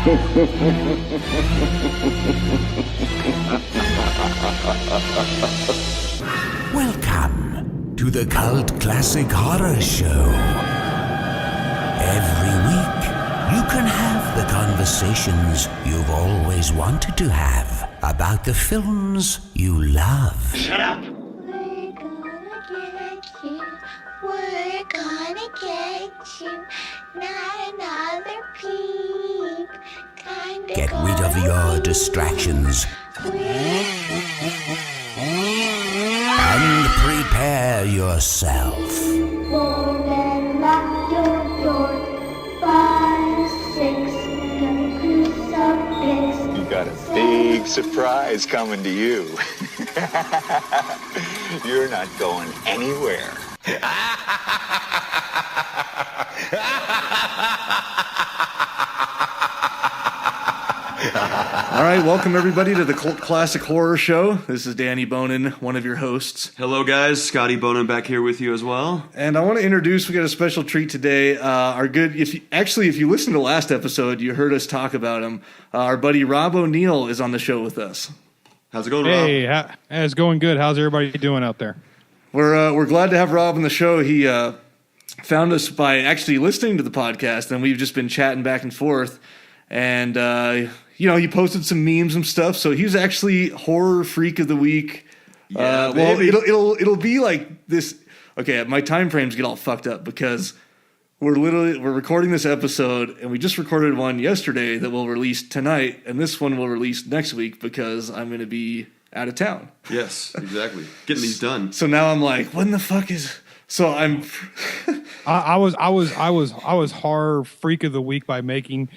Welcome to the Cult Classic Horror Show. Every week, you can have the conversations you've always wanted to have about the films you love. Shut up! We're gonna get you. Not another peep. Kinda Get rid of your distractions and prepare yourself. Fold and lock your door. 5, 6, gonna crucifix. You got a big surprise coming to you. You're not going anywhere. All right, welcome everybody to the Cult Classic Horror Show. This is Danny Bonin, one of your hosts. Hello guys, Scotty Bonin back here with you as well. And I want to introduce, we got a special treat today. If you listened to last episode, you heard us talk about him. Our buddy Rob O'Neill is on the show with us. How's it going, Rob? Hey, it's going good. How's everybody doing out there? We're glad to have Rob on the show. He found us by actually listening to the podcast, and we've just been chatting back and forth. And he posted some memes and stuff. So he's actually Horror Freak of the Week. Yeah, well, it'll be like this. Okay, my time frames get all fucked up because we're recording this episode, and we just recorded one yesterday that will release tonight, and this one will release next week because I'm going to be out of town. Yes, exactly. Getting these done. So now I'm like, when the fuck is? So I'm. I was Horror Freak of the Week by making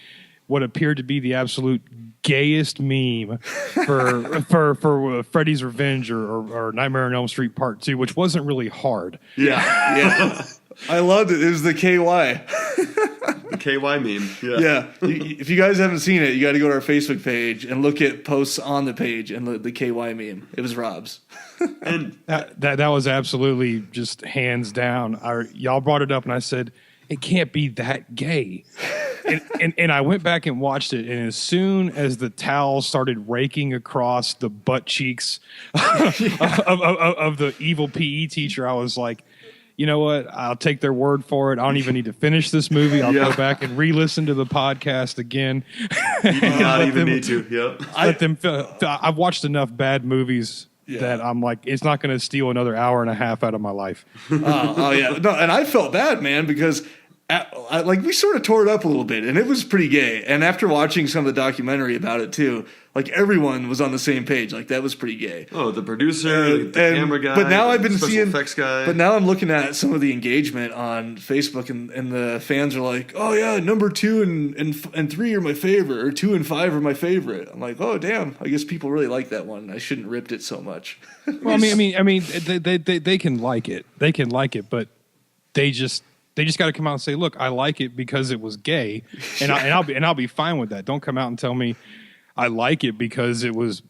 what appeared to be the absolute gayest meme for Freddy's Revenge or Nightmare on Elm Street Part 2, which wasn't really hard. Yeah. I loved it. It was the KY. The KY meme. Yeah. If you guys haven't seen it, you got to go to our Facebook page and look at posts on the page and the KY meme. It was Rob's. And That was absolutely just hands down. Y'all brought it up, and I said, it can't be that gay. And I went back and watched it, and as soon as the towel started raking across the butt cheeks of the evil PE teacher, I was like, you know what? I'll take their word for it. I don't even need to finish this movie. I'll go back and re-listen to the podcast again. you do not even need to. Yep. Let them I've watched enough bad movies that I'm like, it's not going to steal another hour and a half out of my life. Oh yeah. No, and I felt bad, man, because we sort of tore it up a little bit, and it was pretty gay. And after watching some of the documentary about it too, like everyone was on the same page. Like that was pretty gay. Oh, the producer, the camera guy, but now I've been special seeing effects guy. But now I'm looking at some of the engagement on Facebook, and the fans are like, "Oh yeah, number 2 and 3 are my favorite, or 2 and 5 are my favorite." I'm like, "Oh damn, I guess people really like that one. I shouldn't ripped it so much." Well, I mean, they can like it. They can like it, but they just got to come out and say, "Look, I like it because it was gay," and I'll be fine with that. Don't come out and tell me I like it because it was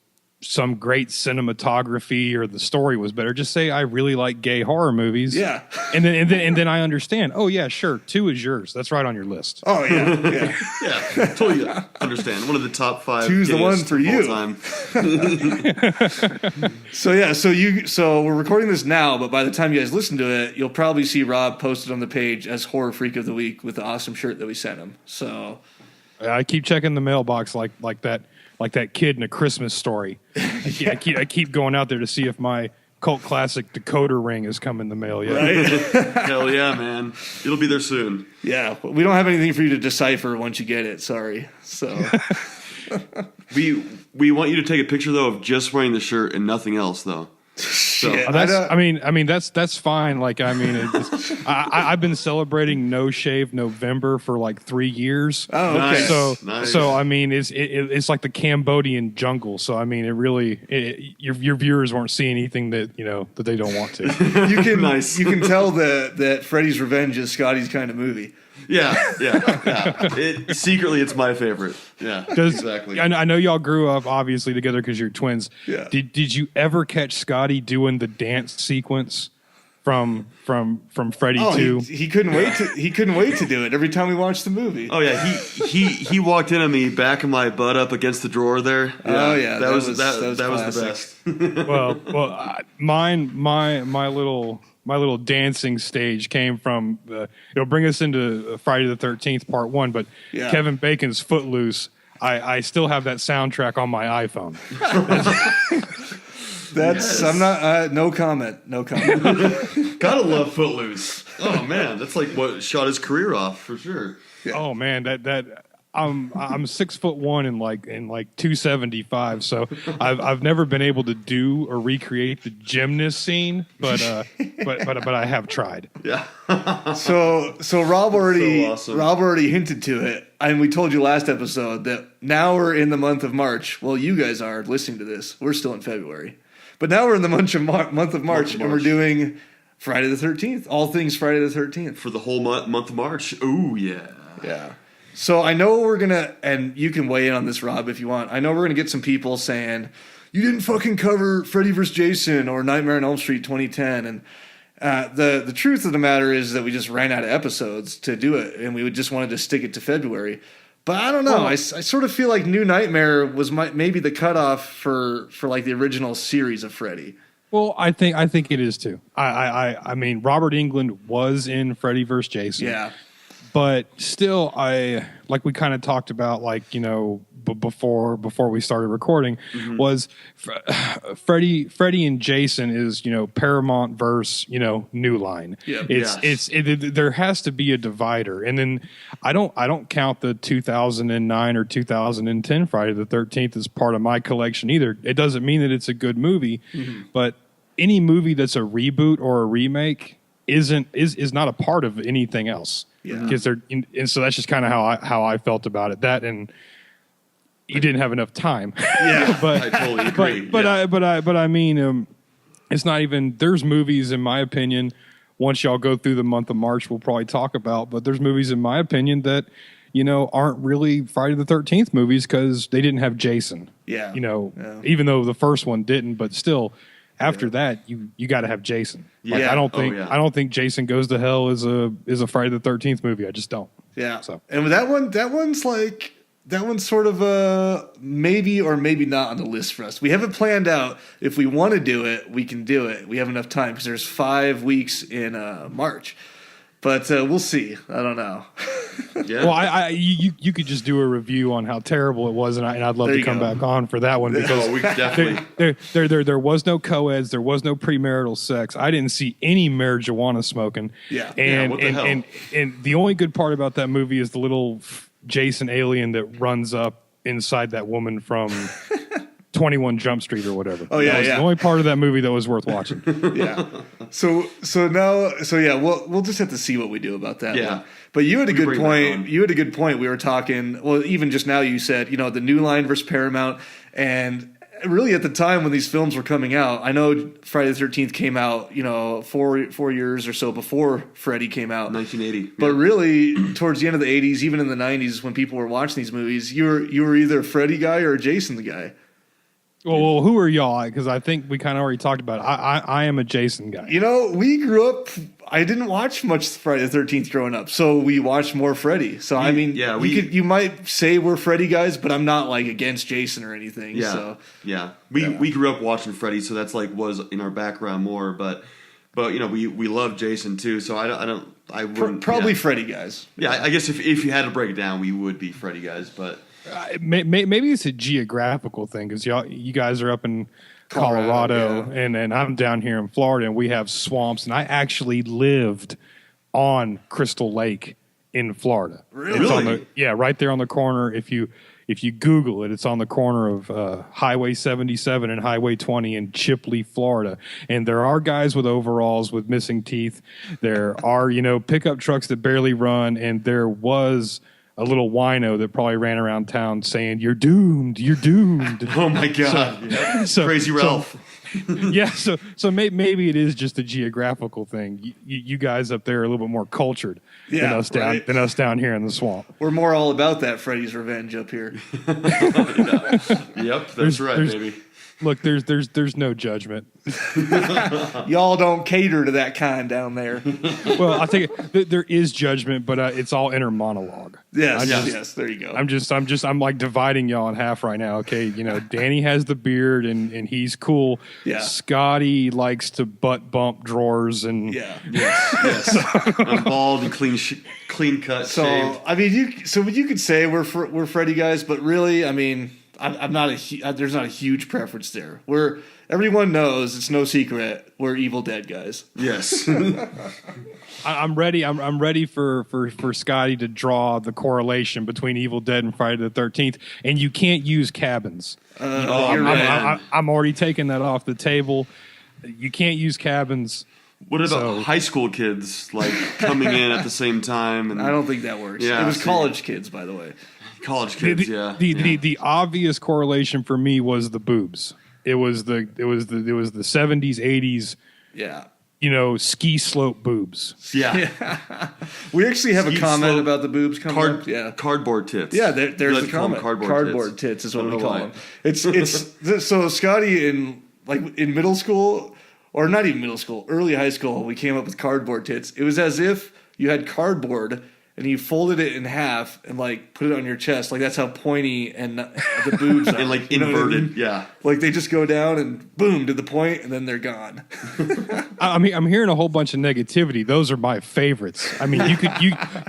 some great cinematography or the story was better. Just say I really like gay horror movies. Yeah, and then I understand. Oh yeah, sure. 2 is yours. That's right on your list. Oh yeah. Yeah, totally understand. One of the top 5. 2's the one for you. So we're recording this now, but by the time you guys listen to it, you'll probably see Rob posted on the page as Horror Freak of the Week with the awesome shirt that we sent him. So I keep checking the mailbox like that kid in A Christmas Story. I keep going out there to see if my cult classic decoder ring has come in the mail yet. Right? Hell yeah, man. It'll be there soon. Yeah, we don't have anything for you to decipher once you get it. Sorry. So we want you to take a picture though of just wearing the shirt and nothing else though. So, that's fine. Like, I mean, I've been celebrating No Shave November for like 3 years. Oh, okay. Nice. So I mean, it's like the Cambodian jungle. So I mean, your viewers won't see anything that they don't want to. You can tell that Freddy's Revenge is Scotty's kind of movie. Yeah. Secretly, it's my favorite. Yeah, exactly. I know y'all grew up obviously together because you're twins. Yeah. Did you ever catch Scotty doing the dance sequence from Freddy Oh, 2. he couldn't wait to do it every time we watched the movie. Oh yeah, he walked in on me backing my butt up against the drawer there. Oh, yeah, that was classic. the best. well, my little dancing stage came from it'll bring us into Friday the 13th Part 1, but Yeah. Kevin Bacon's Footloose. I still have that soundtrack on my iPhone. That's I'm not no comment. Gotta love Footloose. Oh man, that's like what shot his career off for sure. Oh man, that I'm 6'1" and like 275, so I've never been able to do or recreate the gymnast scene, but I have tried. Yeah. So Rob already So awesome. Rob already hinted to it, and we told you last episode that now we're in the month of March. Well, you guys are listening to this. We're still in February, but now we're in the month of March, and we're doing Friday the 13th. All things Friday the 13th For the whole month of March. Ooh yeah. Yeah. So I know we're gonna, and you can weigh in on this, Rob, if you want. I know we're gonna get some people saying you didn't fucking cover Freddy vs. Jason or Nightmare on Elm Street 2010, and the truth of the matter is that we just ran out of episodes to do it, and we just wanted to stick it to February. But I don't know. Well, I sort of feel like New Nightmare was maybe the cutoff for like the original series of Freddy. Well, I think it is too. I mean, Robert Englund was in Freddy vs. Jason. Yeah. But still, like we kind of talked about, like, you know, before we started recording, was Freddy and Jason is, you know, Paramount versus, you know, New Line. Yeah. There has to be a divider, and then I don't count the 2009 or 2010 Friday the 13th as part of my collection either. It doesn't mean that it's a good movie, but any movie that's a reboot or a remake is not a part of anything else. Yeah. Because and so that's just kind of how I felt about it. That, and you didn't have enough time. Yeah. but I totally agree. but I mean, it's not even. There's movies, in my opinion. Once y'all go through the month of March, we'll probably talk about. But there's movies, in my opinion, that, you know, aren't really Friday the 13th movies because they didn't have Jason. Yeah. You know, Yeah. even though the first one didn't, but still. After that, you got to have Jason. Like, Yeah. I don't Oh, think yeah. I don't think Jason Goes to Hell is a Friday the 13th movie. I just don't. Yeah. So. And with that one's sort of maybe or maybe not on the list for us. We haven't planned out. If we want to do it, we can do it. We have enough time because there's 5 weeks in March. But we'll see. I don't know. Yeah. Well, you could just do a review on how terrible it was, and I'd love There to you come go. back on for that one because Oh, we definitely. there was no co-eds, there was no premarital sex. I didn't see any marijuana smoking. Yeah. And what the hell? and the only good part about that movie is the little Jason alien that runs up inside that woman from 21 Jump Street or whatever. Oh, yeah, That was yeah. the only part of that movie that was worth watching. Yeah. So yeah, we'll just have to see what we do about that. Yeah. one. But you had a We can good bring that point. on. You had a good point. We were talking. Well, even just now, you said, you know, the New Line versus Paramount, and really at the time when these films were coming out, I know Friday the 13th came out, you know, four years or so before Freddy came out. 1980. But really, towards the end of the 80s, even in the 90s, when people were watching these movies, you were either a Freddy guy or a Jason the guy. Well, who are y'all? Because I think we kind of already talked about it. I am a Jason guy. You know, we grew up. I didn't watch much Friday the 13th growing up, so we watched more Freddy. So I mean, yeah, you might say we're Freddy guys, but I'm not like against Jason or anything. Yeah, So yeah. We grew up watching Freddy, so that's like was in our background more. But you know, we love Jason too. So I wouldn't probably yeah. Freddy guys. Yeah, I guess if you had to break it down, we would be Freddy guys. But Maybe it's a geographical thing because you guys are up in Colorado, yeah. and I'm down here in Florida, and we have swamps. And I actually lived on Crystal Lake in Florida. Really? It's on right there on the corner. If you Google it, it's on the corner of Highway 77 and Highway 20 in Chipley, Florida. And there are guys with overalls with missing teeth. There are, you know, pickup trucks that barely run, and there was a little wino that probably ran around town saying, "You're doomed, you're doomed." oh my god, So- Crazy Ralph. Yeah, so maybe it is just a geographical thing. You guys up there are a little bit more cultured Yeah, than us down here in the swamp. We're more all about that Freddy's Revenge up here. Yep, that's right, baby. Look, there's no judgment. Y'all don't cater to that kind down there. Well, I think there is judgment, but it's all inner monologue. Yes, there you go. I'm like dividing y'all in half right now. Okay, Danny has the beard and he's cool. Yeah. Scotty likes to butt bump drawers and Yes. I'm bald and clean cut. So shaved. I mean, you could say we're Freddy guys, but really, I mean, I'm not there's not a huge preference there. Everyone knows, it's no secret, we're Evil Dead guys. Yes. I'm ready. I'm ready for Scotty to draw the correlation between Evil Dead and Friday the 13th, and you can't use cabins. I'm already taking that off the table. You can't use cabins. What about high school kids like coming in at the same time? And I don't think that works. Yeah, it was college kids, by the way. College kids, The obvious correlation for me was the boobs. It was the 70s, 80s. Yeah. Ski slope boobs. Yeah. We actually have a Ski comment slope, about the boobs coming up. Yeah. Cardboard tits. Yeah, there's We like the to call them comment. Cardboard tits is what I we don't call know them. It's so Scotty in middle school, or not even middle school, early high school, we came up with cardboard tits. It was as if you had cardboard and you folded it in half and put it on your chest. That's how pointy and the boobs are. And You know what I inverted, mean? yeah. They just go down and boom to the point and then they're gone. I mean, I'm hearing a whole bunch of negativity. Those are my favorites. I mean,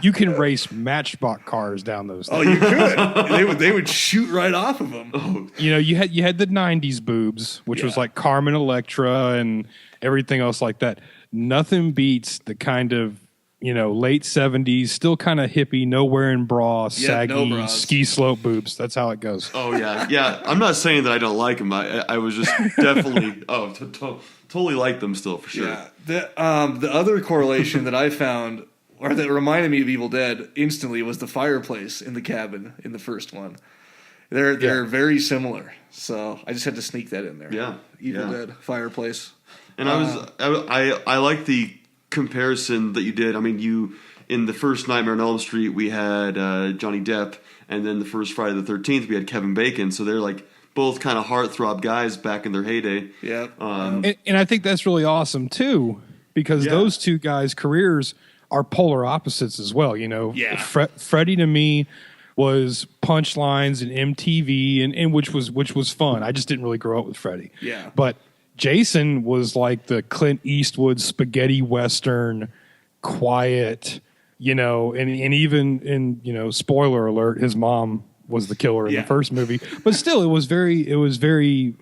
you can race Matchbox cars down those things. Oh, you could. They would shoot right off of them. Oh. You had the 90s boobs, which was like Carmen Electra and everything else like that. Nothing beats the kind of late 70s, still kind of hippie, no wearing bra, saggy, ski slope boobs. That's how it goes. Oh, yeah. Yeah. I'm not saying that I don't like them. I was just definitely, totally like them still, for sure. Yeah. The other correlation that I found, or that reminded me of Evil Dead instantly, was the fireplace in the cabin in the first one. They're very similar. So I just had to sneak that in there. Yeah. Evil Dead, fireplace. And I like the comparison that you did. I mean, in the first Nightmare on Elm Street, we had Johnny Depp, and then the first Friday the 13th, we had Kevin Bacon. So they're both kind of heartthrob guys back in their heyday. Yeah. And I think that's really awesome too, because those two guys' careers are polar opposites as well. Yeah. Freddie to me was punchlines and MTV, and which was fun. I just didn't really grow up with Freddie. Yeah. But Jason was like the Clint Eastwood spaghetti western, quiet, and even in spoiler alert, his mom was the killer in the first movie. But still, it was very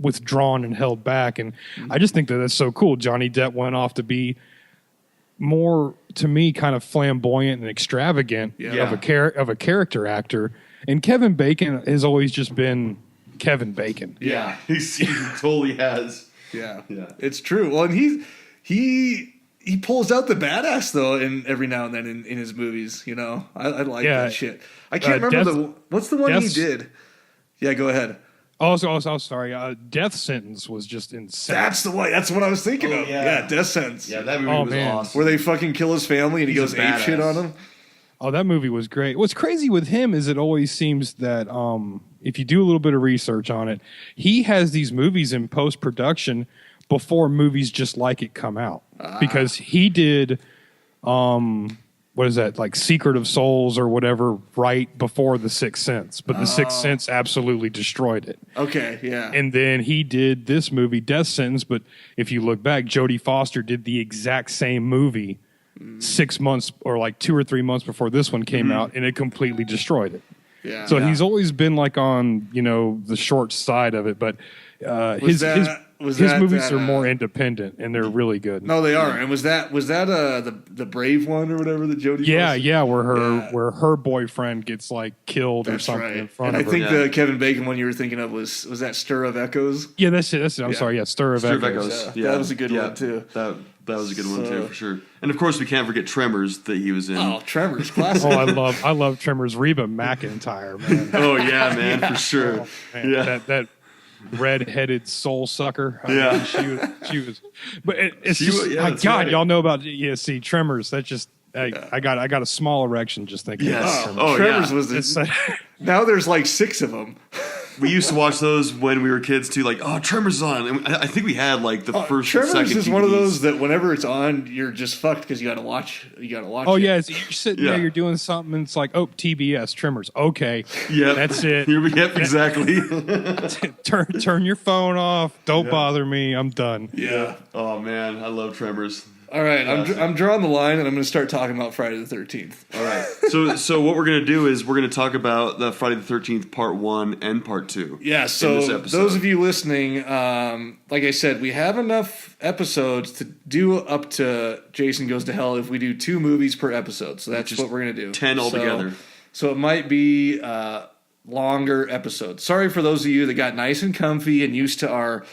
withdrawn and held back, and I just think that's so cool. Johnny Depp went off to be more, to me, kind of flamboyant and extravagant of a character actor, and Kevin Bacon has always just been Kevin Bacon. Yeah. He totally has. Yeah. It's true. Well, and he pulls out the badass though, every now and then in his movies. I like that shit. I can't remember what's the one he did. Yeah, go ahead. Oh, sorry. Death Sentence was just insane. That's the one. That's what I was thinking of. Yeah, Death Sentence. Yeah, that movie was awesome. Where they fucking kill his family and he goes ape shit on him. Oh, that movie was great. What's crazy with him is it always seems that if you do a little bit of research on it, he has these movies in post-production before movies just like it come out. Because he did, what is that, Secret of Souls or whatever, right before The Sixth Sense. But The Sixth Sense absolutely destroyed it. Okay, yeah. And then he did this movie, Death Sentence, but if you look back, Jodie Foster did the exact same movie 6 months or 2 or 3 months before this one came out, and it completely destroyed it. Yeah. So he's always been on the short side of it, but his movies are more independent and they're really good. No, they are. And was that the Brave one or whatever that Jodie? Yeah, where her boyfriend gets killed or something in front of her. I think the Kevin Bacon one you were thinking of was that Stir of Echoes? Yeah, that's it. I'm sorry. Yeah, Stir of Echoes. Yeah, that was a good one too. That was a good one too, for sure. And of course, we can't forget Tremors that he was in. Oh, Tremors, classic. I love Tremors. Reba McEntire, man. Oh yeah, man, for sure. Oh, man, that red-headed soul sucker. I mean, she was. But it's just, my God, y'all know about Tremors. That just. I got a small erection just thinking. Yes. About Tremors. Tremors was now there's 6 of them. We used to watch those when we were kids too. Like, oh, Tremors is on. And I think we had like the first and Tremors second is one of DVDs. those that whenever it's on, you're just fucked because you got to watch. You got to watch. Oh it. yeah, so you're sitting Yeah. there, you're doing something, and it's like, oh, TBS Tremors. Okay, Yep. that's it. Yep, exactly. turn your phone off. Don't bother me. I'm done. Yeah. Oh man, I love Tremors. All right, Classic. I'm drawing the line, and I'm going to start talking about Friday the 13th. All right. So what we're gonna do is we're gonna talk about the Friday the 13th Part 1 and Part 2. Yeah, this so episode. those of you listening, like I said, we have enough episodes to do up to Jason Goes to Hell if we do 2 movies per episode. So that's Which is what we're going to do. 10 altogether. So it might be longer episodes. Sorry for those of you that got nice and comfy and used to our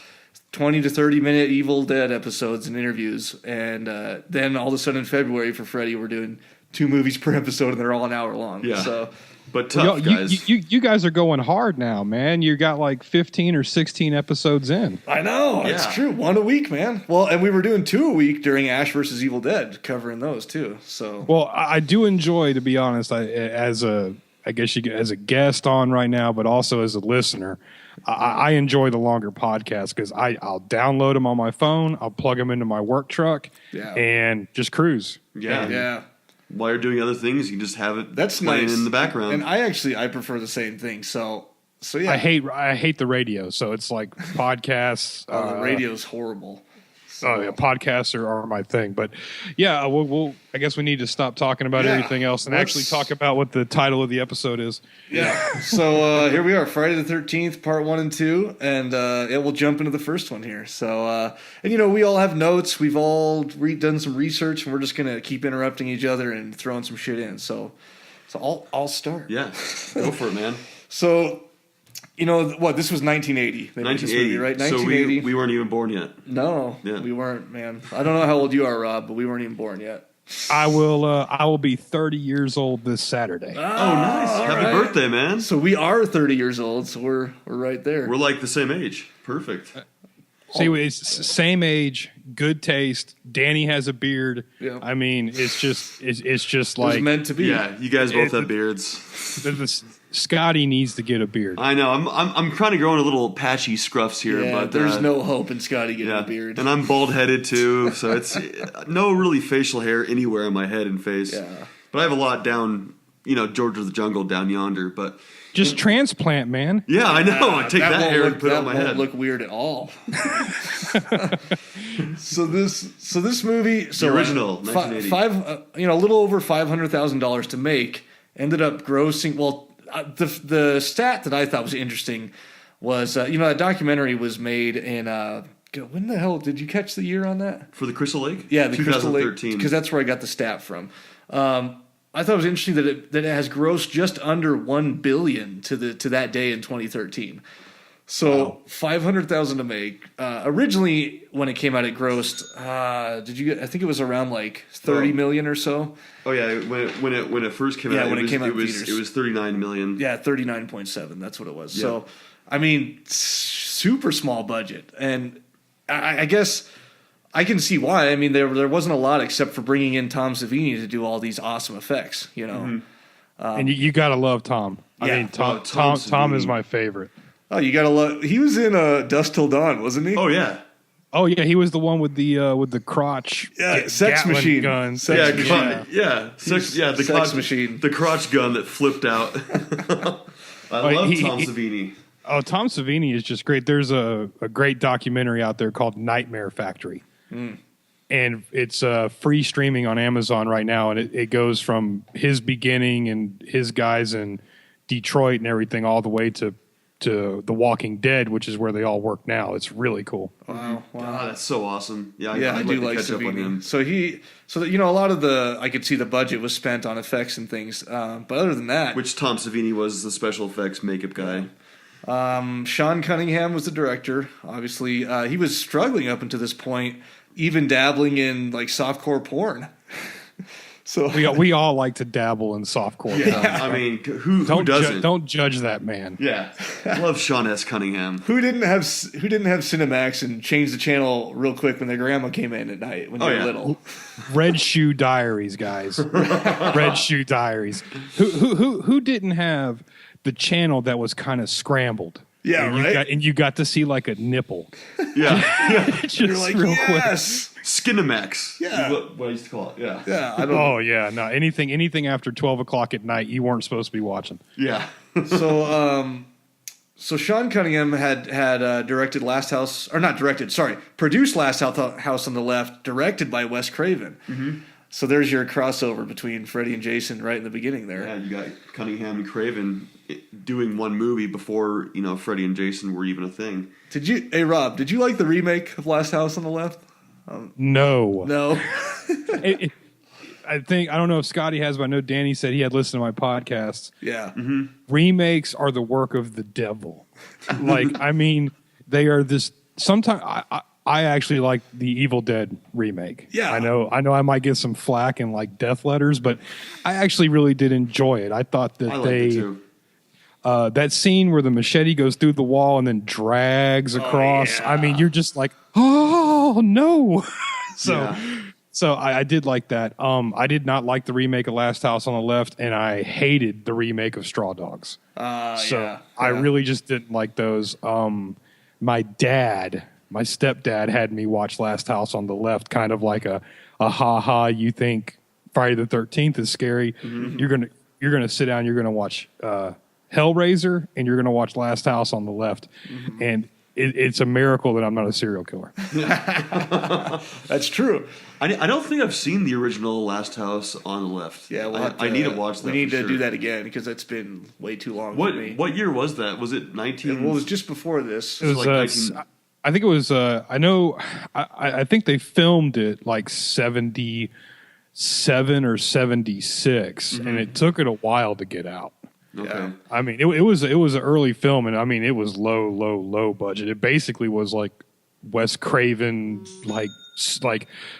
20 to 30 minute Evil Dead episodes and interviews. And then all of a sudden in February for Freddy, we're doing 2 movies per episode and they're all an hour long. Yeah. So But tough, guys. You guys are going hard now, man. You got like 15 or 16 episodes in. I know, it's Yeah. true. 1 a week, man. Well, and we were doing 2 a week during Ash versus Evil Dead, covering those too. So Well, I do enjoy, to be honest, as a guest on right now, but also as a listener. I enjoy the longer podcasts because I'll download them on my phone, I'll plug them into my work truck, Yeah. and just cruise. Yeah. yeah. While you're doing other things, you can just have it That's playing nice in the background. And I prefer the same thing. So yeah, I hate the radio, so it's like podcasts. the radio's horrible. Oh yeah, podcasts are my thing. But yeah, we'll I guess we need to stop talking about Yeah, everything else and actually let's- talk about what the title of the episode is. Yeah. So here we are, Friday the 13th, part 1 and 2, and we'll jump into the first one here. So and we all have notes. We've all done some research, and we're just gonna keep interrupting each other and throwing some shit in. So I'll start. yeah. Go for it, man. So. This was 1980. They made this 1980, movie, right? So 1980. we weren't even born yet. No, Yeah. we weren't, man. I don't know how old you are, Rob, but we weren't even born yet. I will be 30 years old this Saturday. Oh, nice. Happy right. birthday, man. So we are 30 years old, so we're right there. We're like the same age. Perfect. See, it's same age, good taste. Danny has a beard. Yeah. I mean, it's just It was like meant to be. Yeah, you guys both It- have beards. Scotty needs to get a beard. I know. I'm kind of growing a little patchy scruffs here, Yeah, but there's no hope in Scotty getting yeah. a beard. And I'm bald headed too, so it's no really facial hair anywhere on my head and face. Yeah. But I have a lot down, George of the Jungle down yonder. But Just transplant, man. yeah, I know. Take that won't hair look, and put it on my won't head. look weird at all. So this movie, The original, 1980. a little over $500,000 to make, ended up grossing. Well, the stat that I thought was interesting was that documentary was made in when the hell did you catch the year on that? For the Crystal Lake? Yeah, the Crystal Lake, 2013. because that's where I got the stat from. I thought it was interesting that it has grossed just under $1 billion to that day in 2013. So $500,000 to make. Originally, when it came out, it grossed. I think it was around like $30 million or so. Oh yeah, when it first came Yeah, out, when it came out in it theaters. was 39 million. Yeah, 39.7. That's what it was. Yeah. So, I mean, super small budget, and I guess I can see why. I mean, there wasn't a lot except for bringing in Tom Savini to do all these awesome effects. Mm-hmm. And you gotta love Tom. I yeah. mean, Tom Tom Tom is Savini. my favorite. Oh, you gotta love. He was in Dust Till Dawn, wasn't he? Oh yeah. Oh yeah, he was the one with the crotch. Yeah, sex Gatling machine. gun. Sex Yeah, machine. the Sex crotch machine. the crotch gun that flipped out. I love Tom he- Savini. Oh, Tom Savini is just great. There's a great documentary out there called Nightmare Factory. And it's free streaming on Amazon right now. And it goes from his beginning and his guys in Detroit and everything all the way to The Walking Dead, which is where they all work now. It's really cool. Wow. Ah, that's so awesome. Yeah, Yeah, I I'd do like like to catch up on him. Savini. So that a lot of I could see the budget was spent on effects and things. But other than that, Which Tom Savini was the special effects makeup guy. Sean Cunningham was the director. Obviously, he was struggling up until this point, even dabbling in like softcore porn. So We all like to dabble in softcore. Yeah, I mean, who Don't doesn't? don't judge that man. Yeah, I love Sean S. Cunningham. who didn't have Cinemax and changed the channel real quick when their grandma came in at night when they Oh, were yeah. little? Red Shoe Diaries, guys. Red Shoe Diaries. Who didn't have the channel that was kind of scrambled? Yeah, right. You got to see like a nipple. Yeah. Just You're like, real quick. yes. Skinemax. Yeah. Is what I used to call it. Yeah. Yeah, I don't. Oh yeah, no, anything after 12 o'clock at night, you weren't supposed to be watching. Yeah. So Sean Cunningham had directed Last House, or not directed, sorry, produced Last House on the Left, directed by Wes Craven. Mm-hmm. So there's your crossover between Freddy and Jason right in the beginning there. Yeah, you got Cunningham and Craven doing one movie before, Freddy and Jason were even a thing. Hey Rob, did you like the remake of Last House on the Left? No. I don't know if Scotty has, but I know Danny said he had listened to my podcasts. Yeah. Mm-hmm. Remakes are the work of the devil. They are this. Sometimes I actually like the Evil Dead remake. Yeah. I know I might get some flack and like death letters, but I actually really did enjoy it. I thought that I liked it too. That scene where the machete goes through the wall and then drags across. Yeah. I mean, you're just like, oh no. Yeah. So I did like that. I did not like the remake of Last House on the Left, and I hated the remake of Straw Dogs. I really just didn't like those. My stepdad had me watch Last House on the Left, kind of like a ha-ha, you think Friday the 13th is scary. Mm-hmm. You're gonna sit down, you're gonna watch Hellraiser, and you're gonna watch Last House on the Left. Mm-hmm. And it's a miracle that I'm not a serial killer. That's true. I don't think I've seen the original Last House on the Left. Yeah, I need to watch that. We need to sure. do that again because it's been way too long for me. What year was that? Was it 19? Well, it was just before this. It was like 19... I think it was. I think they filmed it like 77 or 76, mm-hmm. and it took it a while to get out. Okay. Yeah. I mean, it was an early film, and I mean, it was low budget. It basically was like Wes Craven, like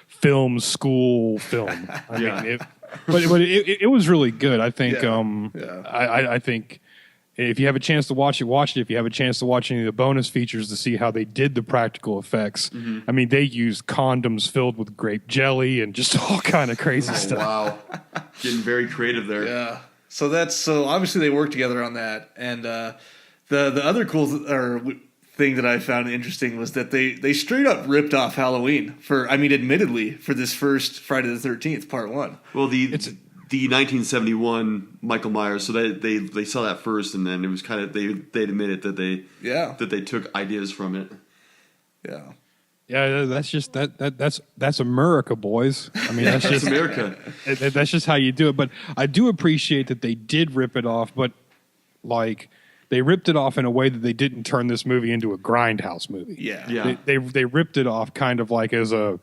film school film. I mean, but it was really good. I think. I think if you have a chance to watch it. If you have a chance to watch any of the bonus features to see how they did the practical effects, mm-hmm. I mean, they used condoms filled with grape jelly and just all kind of crazy stuff. Wow, getting very creative there. Yeah. So obviously they worked together on that, and the other cool thing that I found interesting was that they straight up ripped off Halloween admittedly for this first Friday the 13th Part 1. Well, the 1971 Michael Myers, so they saw that first, and then it was kind of they admitted that they took ideas from it. Yeah. Yeah, that's just that's America, boys. I mean, that's just America. That's just how you do it. But I do appreciate that they did rip it off, but like they ripped it off in a way that they didn't turn this movie into a grindhouse movie. Yeah. They ripped it off kind of like as a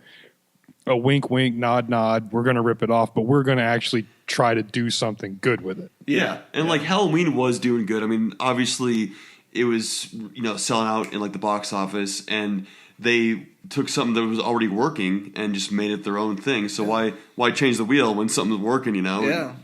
wink, wink, nod, nod. We're going to rip it off, but we're going to actually try to do something good with it. Yeah, and like Halloween was doing good. I mean, obviously it was selling out in like the box office, and they took something that was already working and just made it their own thing. So why change the wheel when something's working? Yeah.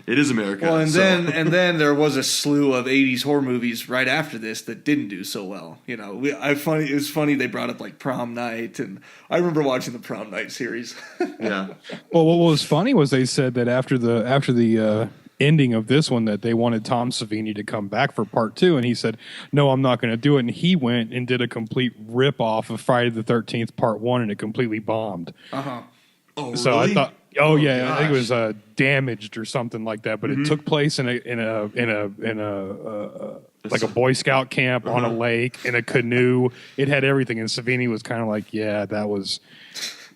It is America. Well, and then there was a slew of '80s horror movies right after this that didn't do so well. It was funny they brought up like Prom Night, and I remember watching the Prom Night series. Yeah. Well, what was funny was they said that after the ending of this one that they wanted Tom Savini to come back for part 2, and he said, no, I'm not going to do it, and he went and did a complete rip-off of Friday the 13th part 1, and it completely bombed. Oh, so really? I thought, I think it was Damaged or something like that, but it took place in a like a Boy Scout camp on a lake in a canoe. It had everything, and Savini was kind of like, that was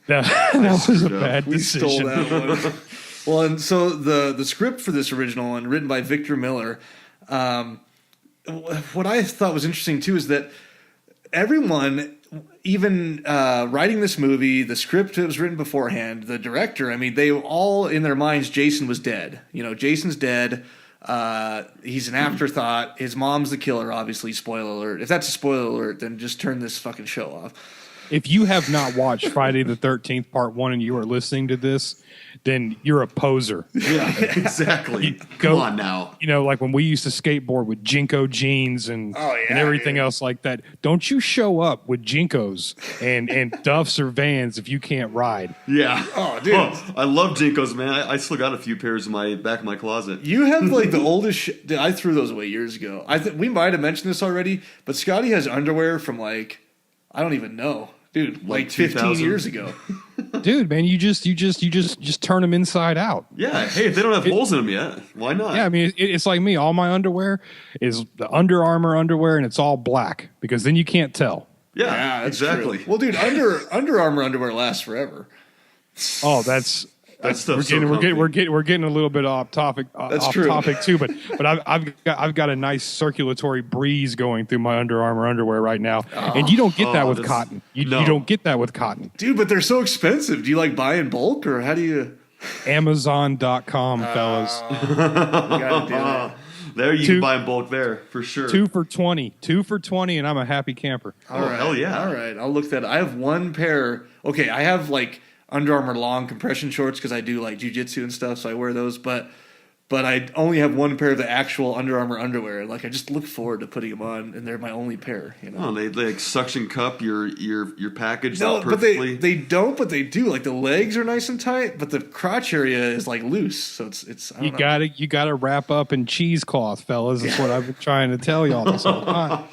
a bad decision. We stole that one. Well, and so the script for this original one, written by Victor Miller, what I thought was interesting too is that everyone, even writing this movie, the script that was written beforehand, the director, I mean, they all in their minds, Jason was dead. Jason's dead. He's an afterthought. His mom's the killer, obviously. Spoiler alert. If that's a spoiler alert, then just turn this fucking show off. If you have not watched Friday the 13th Part 1 and you are listening to this, then you're a poser. Yeah, exactly. Go- Come on now. You know, like when we used to skateboard with Jinko jeans and everything else like that. Don't you show up with Jinkos and Duffs or Vans if you can't ride. Yeah. Oh, dude. I love Jinkos, man. I still got a few pairs in my back of my closet. You have like the oldest shit. I threw those away years ago. We might have mentioned this already, but Scotty has underwear from like, I don't even know. Dude, like 15 years ago. Dude, man, you just turn them inside out. Yeah. Hey, if they don't have holes in them yet, why not? Yeah, I mean, it's like me. All my underwear is the Under Armour underwear, and it's all black because then you can't tell. Yeah, that's exactly. true. Well, dude, Under Armour underwear lasts forever. Oh, that's stuff's so we're comfy. getting a little bit off topic. That's off true. topic too, but I've got a nice circulatory breeze going through my Under Armour underwear right now, and you don't get that with cotton. You don't get that with cotton. Dude, but they're so expensive. Do you like buy in bulk or how do you? Amazon.com, fellas. You gotta do that. There you can buy in bulk there for sure. 2 for $20, and I'm a happy camper. All right. hell yeah. All right. I'll look that. I have one pair. Okay, I have like Under Armour long compression shorts because I do like jujitsu and stuff, so I wear those. But I only have one pair of the actual Under Armour underwear. Like I just look forward to putting them on, and they're my only pair. You know. Oh, they like suction cup your package No, but perfectly. they don't. But they do. Like the legs are nice and tight, but the crotch area is like loose. So it's. I don't know. You gotta wrap up in cheesecloth, fellas. That's what I've been trying to tell y'all this whole time.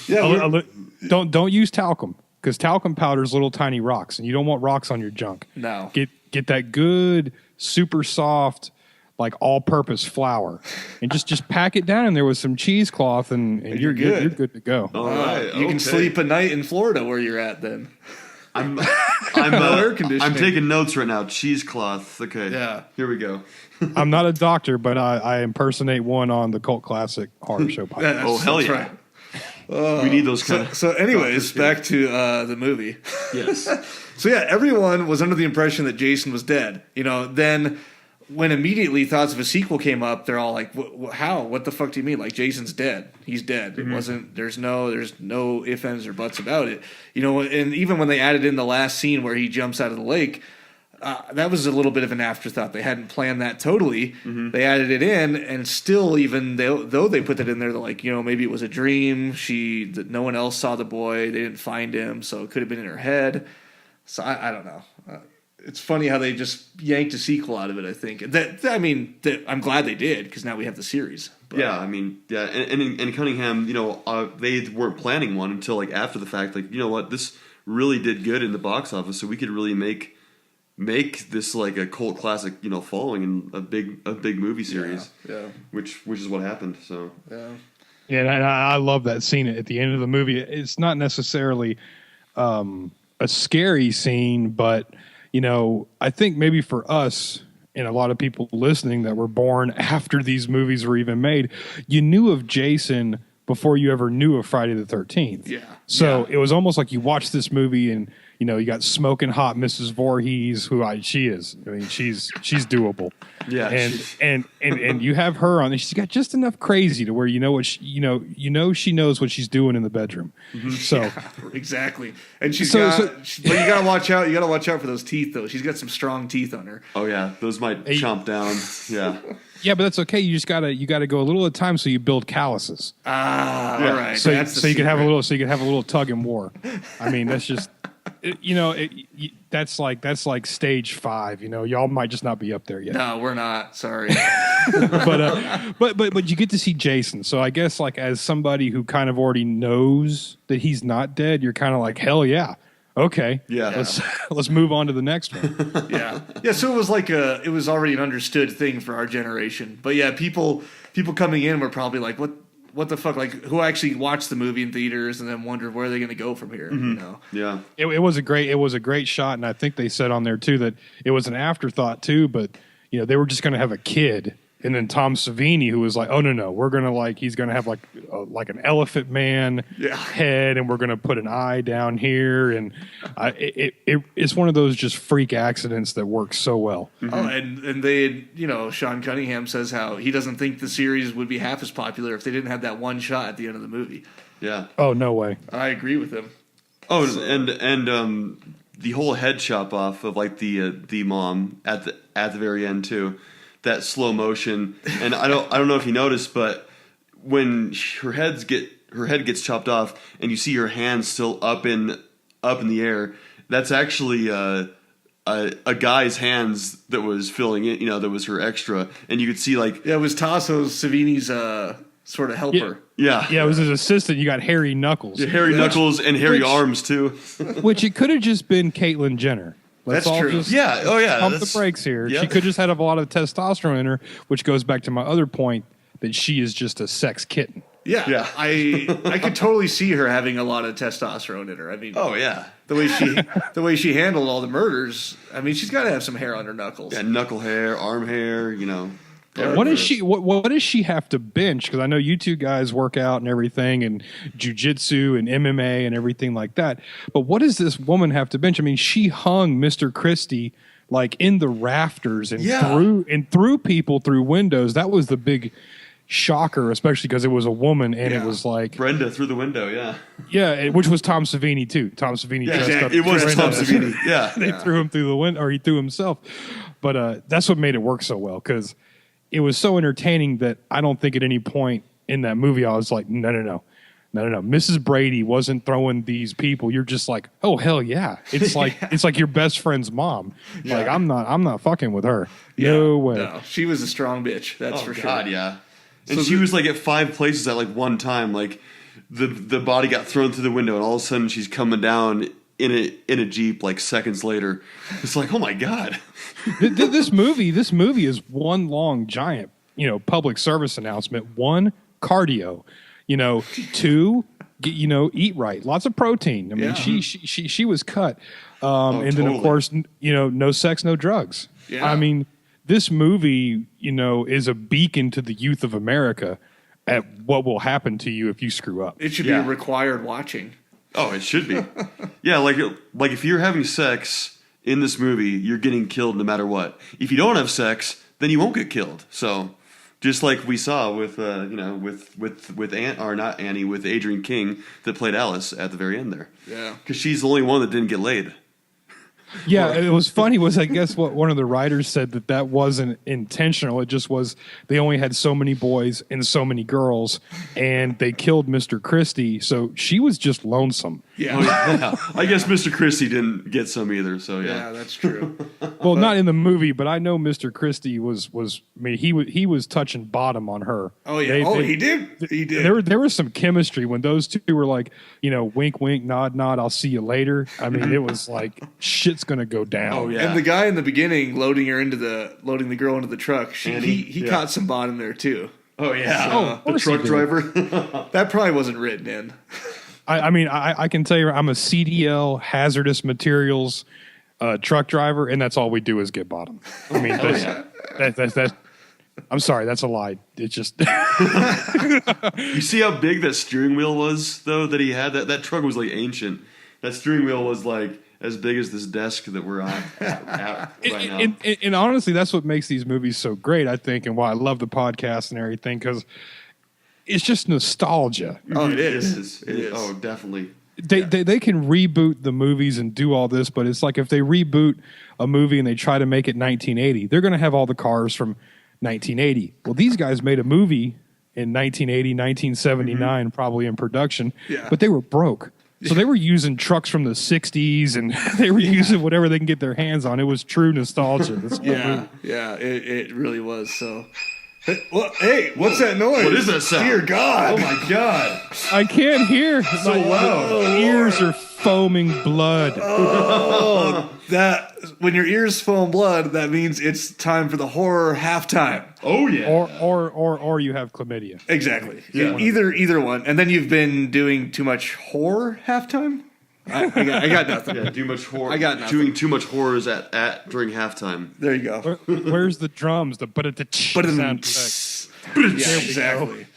Yeah. Don't use talcum because talcum powder is little tiny rocks, and you don't want rocks on your junk. No. Get that good, super soft, like all-purpose flour, and just pack it down in there with some cheesecloth, and you're good. You're good to go. All right. You can sleep a night in Florida where you're at then. I'm air conditioning. I'm taking notes right now. Cheesecloth. Okay. Yeah. Here we go. I'm not a doctor, but I impersonate one on the Cult Classic Horror Show podcast. Oh, hell That's yeah. right. We need those kind of. So anyways, back to the movie. Yes. So yeah, everyone was under the impression that Jason was dead. You know, then when immediately thoughts of a sequel came up, they're all like, "How? What the fuck do you mean? Like Jason's dead? He's dead. It wasn't. There's no ifs, ands, or buts about it. You know." And even when they added in the last scene where he jumps out of the lake, that was a little bit of an afterthought. They hadn't planned that totally. They added it in, and still, even though they put that in there, they're like, maybe it was a dream. That no one else saw the boy. They didn't find him, so it could have been in her head. So I don't know. It's funny how they just yanked a sequel out of it. I think I'm glad they did because now we have the series. But, Yeah, I mean, yeah, and Cunningham, they weren't planning one until like after the fact. Like, you know what, this really did good in the box office, so we could really make this like a cult classic, following in a big movie series. Yeah. Which is what happened. So Yeah. Yeah, and I love that scene at the end of the movie. It's not necessarily a scary scene, but I think maybe for us and a lot of people listening that were born after these movies were even made, you knew of Jason before you ever knew of Friday the 13th. Yeah. So it was almost like you watched this movie and you got smoking hot Mrs. Voorhees, she is. I mean, she's doable. Yeah, and you have her on. She's got just enough crazy to where she knows what she's doing in the bedroom. So Exactly. And but you gotta watch out. You gotta watch out for those teeth, though. She's got some strong teeth on her. oh yeah, those might chomp down. Yeah. yeah, but that's okay. You just gotta go a little at a time so you build calluses. All right. So That's the you can have a secret. little tug and war. I mean, that's just that's like stage 5. Y'all might just not be up there yet. No, we're not. Sorry. But you get to see Jason. So I guess like as somebody who kind of already knows that he's not dead, you're kind of like, hell yeah. Okay. Yeah. Let's move on to the next one. Yeah. So it was like it was already an understood thing for our generation. But yeah, people coming in were probably like, what the fuck? Like, who actually watched the movie in theaters and then wondered where are they going to go from here? Yeah. It was a great shot, and I think they said on there too that it was an afterthought too. But they were just going to have a kid, and then Tom Savini, who was like, "Oh no, we're gonna he's gonna have like an elephant man head, and we're gonna put an eye down here," and it's one of those just freak accidents that works so well. Oh, and they, Sean Cunningham says how he doesn't think the series would be half as popular if they didn't have that one shot at the end of the movie. Yeah. Oh no way! I agree with him. Oh, and the whole head chop off of like the mom at the very end too, that slow motion. And I don't know if you noticed, but when her head gets chopped off, and you see her hands still up in the air, that's actually a guy's hands that was filling it. That was her extra, and you could see like it was Tasso Savini's sort of helper. Yeah, it was his assistant. You got Hairy Knuckles. Yeah, Hairy Knuckles and hairy arms too. Which it could have just been Caitlyn Jenner. That's true. Pump the brakes here. Yep. She could just have a lot of testosterone in her, which goes back to my other point that she is just a sex kitten. Yeah. I could totally see her having a lot of testosterone in her. I mean, oh yeah, the way she handled all the murders. I mean, she's got to have some hair on her knuckles. Yeah, knuckle hair, arm hair. What does she? What does she have to bench? Because I know you two guys work out and everything, and jujitsu and MMA and everything like that. But what does this woman have to bench? I mean, she hung Mr. Christie like in the rafters and threw people through windows. That was the big shocker, especially because it was a woman and it was like Brenda through the window. Which was Tom Savini too. Tom Savini dressed up. It was Tom Savini. Yeah, they threw him through the window, or he threw himself. But that's what made it work so well, because it was so entertaining that I don't think at any point in that movie I was like, no. Mrs. Brady wasn't throwing these people. You're just like, oh hell yeah! It's like it's like your best friend's mom. Yeah. Like I'm not fucking with her. Yeah. No way. No, she was a strong bitch. That's for sure. God, yeah. And so she was like at 5 places at like one time. Like the body got thrown through the window, and all of a sudden she's coming down in a Jeep like seconds later. It's like, oh my God. This movie is one long giant, public service announcement. 1, cardio. 2, eat right. Lots of protein. I mean, she was cut. Then of course, no sex, no drugs. Yeah. I mean, this movie, is a beacon to the youth of America at what will happen to you if you screw up. It should be required watching. Oh, it should be. Yeah, like if you're having sex in this movie, you're getting killed no matter what. If you don't have sex, then you won't get killed. So, just like we saw with with Adrienne King that played Alice at the very end there. Yeah, because she's the only one that didn't get laid. Yeah, it was funny was I guess what one of the writers said that wasn't intentional. It just was they only had so many boys and so many girls, and they killed Mr. Christie, so she was just lonesome. Yeah. I guess Mr. Christie didn't get some either. So yeah, that's true. Well, not in the movie, but I know Mr. Christie was. I mean, he was touching bottom on her. Oh yeah, he did. He did. There was some chemistry when those two were like, wink, wink, nod, nod. I'll see you later. I mean, it was like shit's gonna go down. Oh yeah. And the guy in the beginning loading the girl into the truck. He caught some bottom there too. Oh yeah. The truck driver. That probably wasn't written in. I mean, I can tell you, I'm a CDL hazardous materials truck driver, and that's all we do is get bottom. I mean, that's I'm sorry, that's a lie. It's just You see how big that steering wheel was, though, that he had? That truck was like ancient. That steering wheel was like as big as this desk that we're on at right now. And honestly, that's what makes these movies so great, I think, and why I love the podcast and everything, because it's just nostalgia. Oh, it is. It is. Oh, definitely. They can reboot the movies and do all this, but it's like if they reboot a movie and they try to make it 1980, they're going to have all the cars from 1980. Well, these guys made a movie in 1980, 1979, probably in production, but they were broke. So they were using trucks from the 60s, and they were using whatever they can get their hands on. It was true nostalgia. It really was. So, hey, what's that noise? What is that sound? Dear God! Oh my God! I can't hear. So loud. My ears are foaming blood. Oh, that when your ears foam blood, that means it's time for the horror halftime. Oh yeah. Or you have chlamydia. Exactly. Yeah. Either one. And then you've been doing too much horror halftime. I got nothing. Yeah, too much horror. I got nothing. Doing too much horrors at during halftime. There you go. Where's the drums? The sound effect. Yeah, exactly.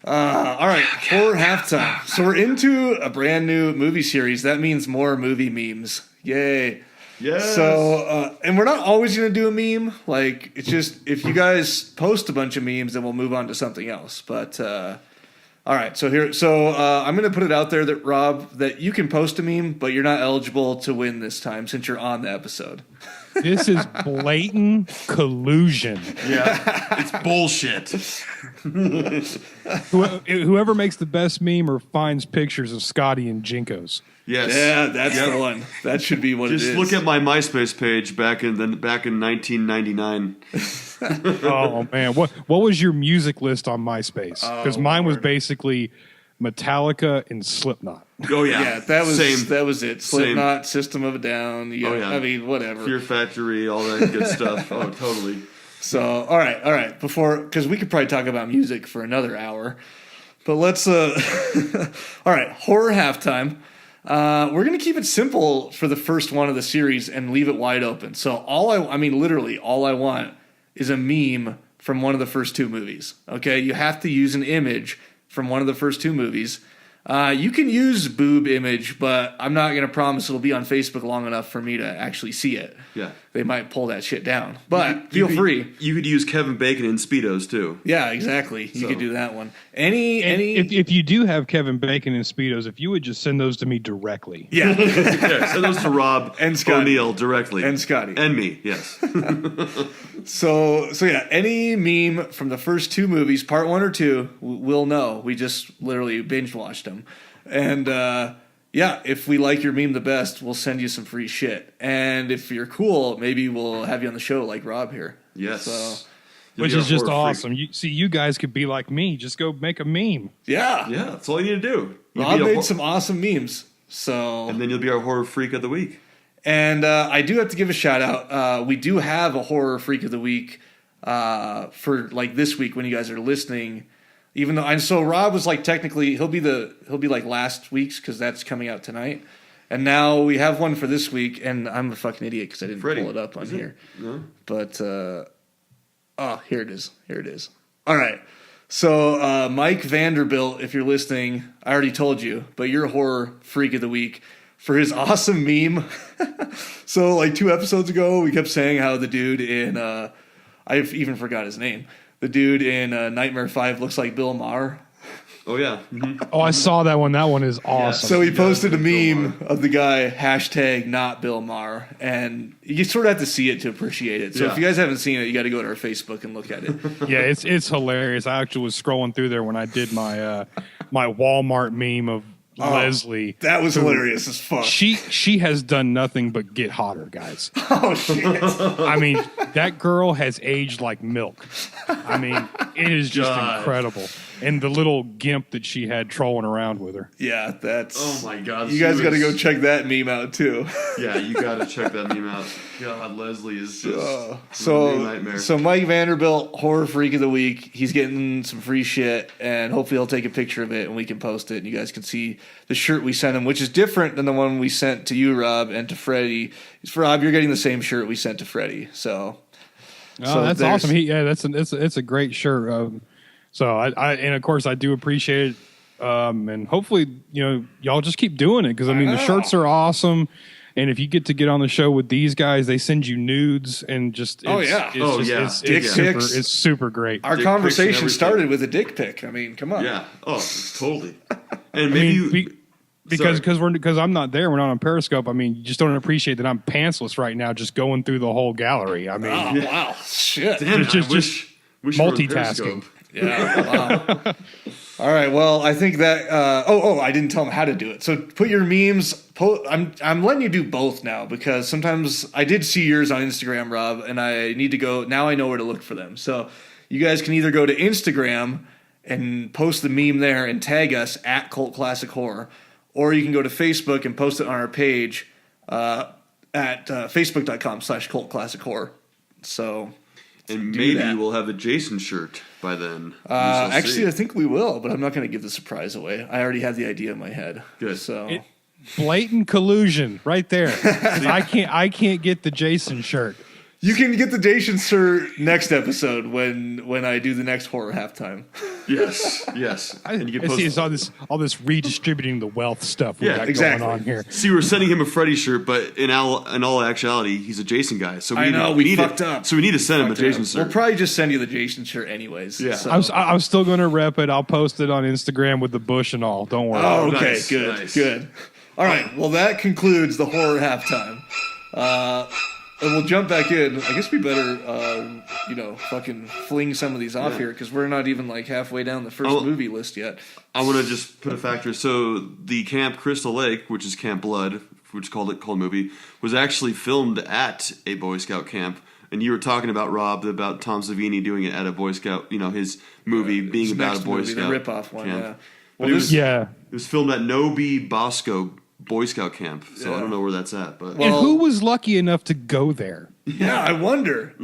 All right, horror halftime. So we're into a brand new movie series. That means more movie memes. Yay. Yes. So, and we're not always going to do a meme. Like, it's just, if you guys post a bunch of memes, then we'll move on to something else. But All right, so I'm going to put it out there that Rob, that you can post a meme, but you're not eligible to win this time since you're on the episode. This is blatant collusion. Yeah, it's bullshit. Whoever makes the best meme or finds pictures of Scotty and Jinkos. Yes. Yeah, that's the one. That should be what it is. Just look at my MySpace page back in 1999. Oh man, what was your music list on MySpace? Because mine was basically Metallica and Slipknot. Oh yeah, Yeah, that was Same. that was it. Slipknot, System of a Down. Yeah, Oh, yeah. I mean, whatever. Fear Factory, all that good stuff. Oh, totally. So, all right. Because we could probably talk about music for another hour, but let's. All right, horror halftime. We're gonna keep it simple for the first one of the series and leave it wide open. So literally all I want is a meme from one of the first two movies. Okay, you have to use an image from one of the first two movies. You can use boob image, but I'm not going to promise it'll be on Facebook long enough for me to actually see it. Yeah. They might pull that shit down. But feel free. You could use Kevin Bacon in Speedos too. Yeah, exactly. You could do that one. If you do have Kevin Bacon and Speedos, if you would just send those to me directly. Yeah. Yeah, send those to Rob And Scotty. O'Neill directly. And Scotty. And me, yes. So yeah, any meme from the first two movies, part 1 or 2, we'll know. We just literally binge watched them. And yeah, if we like your meme the best, we'll send you some free shit. And if you're cool, maybe we'll have you on the show like Rob here. Yes. So Which is just awesome. You guys could be like me. Just go make a meme. yeah. Yeah, that's all you need to do. Rob made some awesome memes. So And then you'll be our horror freak of the week. And I do have to give a shout out. We do have a horror freak of the week for like this week when you guys are listening. Even though so Rob was like technically he'll be like last week's because that's coming out tonight. And now we have one for this week, and I'm a fucking idiot because I didn't Freddie, pull it up on here. No? But here it is. Here it is. All right. So Mike Vanderbilt, if you're listening, I already told you, but you're a horror freak of the week for his awesome meme. So like 2 episodes ago, we kept saying how the dude in I've even forgot his name. The dude in Nightmare 5 looks like Bill Maher. Oh, yeah. Mm-hmm. Oh, I saw that one. That one is awesome. So he He posted a does look Bill meme of the guy #not Bill Maher, and you sort of have to see it to appreciate it. So Yeah. if you guys haven't seen it, you got to go to our Facebook and look at it. Yeah, it's hilarious. I actually was scrolling through there when I did my my Walmart meme of Leslie. That was hilarious as fuck. She has done nothing but get hotter, guys. Oh shit! I mean, that girl has aged like milk. I mean, it is just incredible. And the little gimp that she had trolling around with her. Yeah, that's. Oh, my God. You guys got to go check that meme out too. Yeah, you got to check that meme out. God, Leslie is just a nightmare. So Mike Vanderbilt, horror freak of the week. He's getting some free shit, and hopefully he'll take a picture of it and we can post it, and you guys can see the shirt we sent him, which is different than the one we sent to you, Rob, and to Freddie. For Rob, you're getting the same shirt we sent to Freddie. So That's awesome. It's a great shirt. So I and of course I do appreciate it. And hopefully y'all just keep doing it because I mean the shirts are awesome. And if you get to get on the show with these guys, they send you nudes and just it's super great. Our Dick conversation pics and started with a dick pic. I mean, come on. Yeah. Oh, totally. And maybe because I'm not there, we're not on Periscope. I mean, you just don't appreciate that I'm pantsless right now, just going through the whole gallery. I mean, Oh, wow. Shit. Damn, just I wish we were on multitasking. Periscope. Yeah. Wow. All right. Well, I think that. I didn't tell him how to do it. So put your memes. I'm letting you do both now because sometimes I did see yours on Instagram, Rob, and I need to go. Now I know where to look for them. So you guys can either go to Instagram and post the meme there and tag us at Cult Classic Horror, or you can go to Facebook and post it on our page at facebook.com/Cult Classic Horror. So. And Do maybe that. we'll have a Jason shirt by then. Actually, I think we will, but I'm not going to give the surprise away. I already have the idea in my head. Good. So Blatant collusion right there. I can't get the Jason shirt. You can get the Jason Sir next episode when I do the next horror halftime. Yes. And you I can see it's all this redistributing the wealth stuff we got exactly. going on here. See, we're sending him a Freddy shirt, but in all actuality, he's a Jason guy. So I know, we fucked to, up. So we need to send him a Jason shirt. We'll probably just send you the Jason shirt anyways. Yeah. So. I'm still going to rep it. I'll post it on Instagram with the bush and all. Don't worry. Oh, okay, Nice, good, nice. good. All right, well, that concludes the horror halftime. And we'll jump back in. I guess we better, fucking fling some of these off here because we're not even like halfway down the first movie list yet. I want to just put a factor. So the Camp Crystal Lake, which is Camp Blood, which is called movie, was actually filmed at a Boy Scout camp. And you were talking about, Rob, about Tom Savini doing it at a Boy Scout, his movie being His about next a Boy movie, Scout the ripoff one, camp. yeah. But Well, it was filmed at Nobi Bosco Boy Scout camp. So I don't know where that's at. But And who was lucky enough to go there? Yeah, I wonder.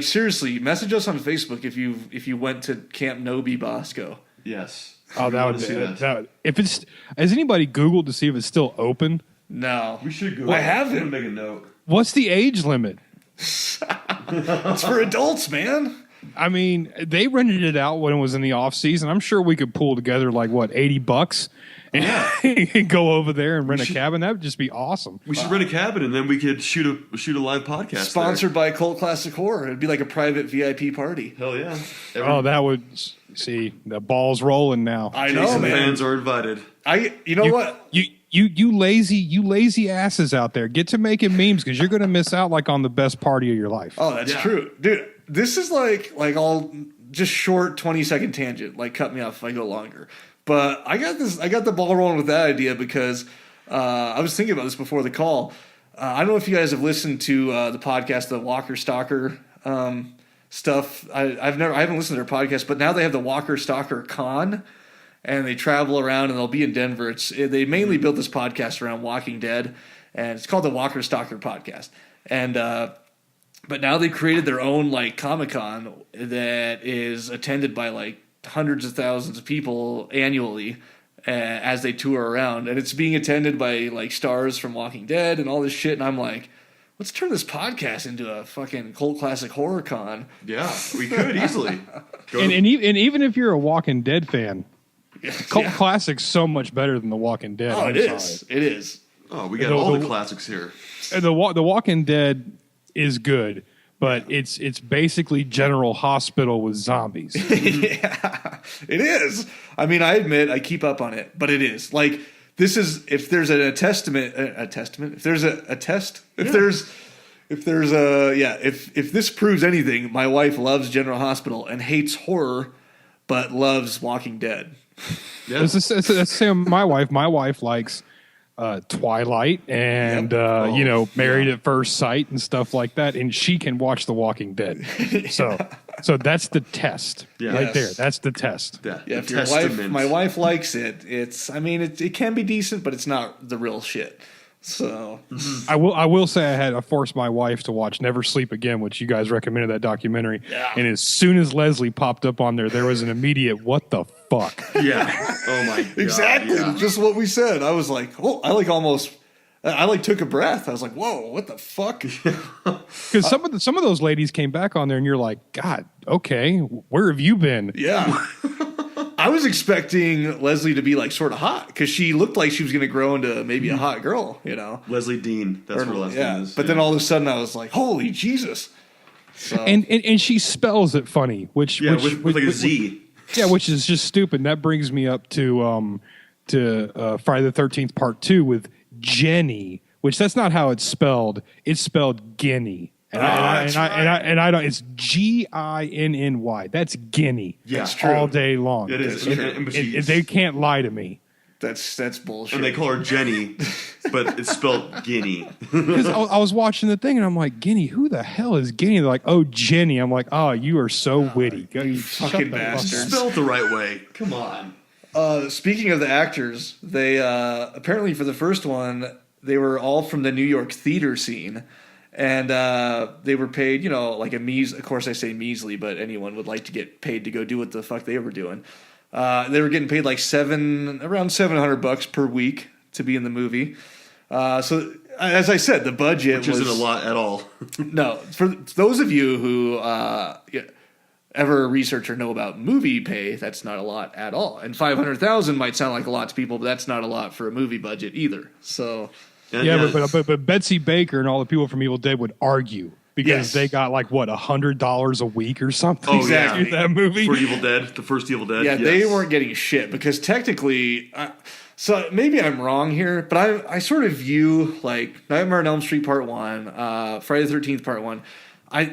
Seriously, message us on Facebook if you went to Camp Nobi Bosco. yes. Oh, that would wanna see be that. that. If it's has anybody Googled to see if it's still open? No, We should go. I haven't. I'm gonna make a note. What's the age limit? It's for adults, man. I mean, they rented it out when it was in the off season. I'm sure we could pull together like what $80 and go over there and rent a cabin. That would just be awesome. We should rent a cabin and then we could shoot a live podcast. Sponsored by Cult Classic Horror. It'd be like a private VIP party. There. Hell yeah! Oh, that would see the ball's rolling now. I know, Jason man. fans are invited. You know what? You lazy asses out there, get to making memes because you're going to miss out like on the best party of your life. Oh, that's true, dude. This is like all just short 20-second tangent. Like, cut me off if I go longer. But I got the ball rolling with that idea because I was thinking about this before the call. I don't know if you guys have listened to the podcast, the Walker Stalker stuff. I haven't listened to their podcast, but now they have the Walker Stalker Con, and they travel around and they'll be in Denver. They mainly built this podcast around Walking Dead, and it's called the Walker Stalker Podcast. And but now they've created their own like Comic-Con that is attended by like hundreds of thousands of people annually as they tour around, and it's being attended by like stars from Walking Dead and all this shit. And I'm like, let's turn this podcast into a fucking Cult Classic Horror Con. Yeah, we could easily. And even if you're a Walking Dead fan, Cult Classic's so much better than The Walking Dead. Oh, I'm it sorry. is. It is. Oh, we got all the classics here. And the Walking Dead is good, but it's basically General Hospital with zombies. Yeah, it is. I mean, I admit I keep up on it, but it is like this is if there's if this proves anything, my wife loves General Hospital and hates horror, but loves Walking Dead. Yeah. It's the same. My wife likes Twilight and Married at First Sight and stuff like that, and she can watch The Walking Dead. So that's the test right there. That's the test. Yeah, Yeah, the if my wife likes it, it can be decent, but it's not the real shit. So I will say I forced my wife to watch Never Sleep Again, which you guys recommended that documentary. Yeah. And as soon as Leslie popped up on there was an immediate what the fuck. Yeah. Oh my god. exactly, Yeah. just what we said. I was like, oh, I took a breath. I was like, whoa, what the fuck? Because some of those ladies came back on there, and you're like, God, okay, where have you been? Yeah. I was expecting Leslie to be like sort of hot because she looked like she was going to grow into maybe a hot girl, Leslie Dean. That's what Leslie is. But then all of a sudden I was like, holy Jesus. So, And she spells it funny, with like a Z. which is just stupid. And that brings me up to Friday the 13th Part 2 with Jenny, which that's not how it's spelled. It's spelled Guinea. And I don't. It's Ginny. That's Guinea. Yeah, That's true. All day long. It is. They can't lie to me. that's bullshit. And they call her Jenny, but it's spelled Guinea. Because I was watching the thing and I'm like, Guinea, who the hell is Guinea? They're like, oh, Jenny. I'm like, oh, you are so witty. You fucking bastards. Spelled the right way. Come on. Speaking of the actors, they apparently for the first one, they were all from the New York theater scene. And they were paid, like of course I say measly, but anyone would like to get paid to go do what the fuck they were doing. They were getting paid like around $700 per week to be in the movie. So as I said, the budget which isn't a lot at all. No, for those of you who ever research or know about movie pay, that's not a lot at all. And 500,000 might sound like a lot to people, but that's not a lot for a movie budget either. So but Betsy Baker and all the people from Evil Dead would argue because they got like what $100 a week or something. Oh, exactly. That movie For Evil Dead, the first Evil Dead. Yeah, yes. they weren't getting shit because technically. So maybe I'm wrong here, but I sort of view like Nightmare on Elm Street Part 1, Friday the 13th Part 1.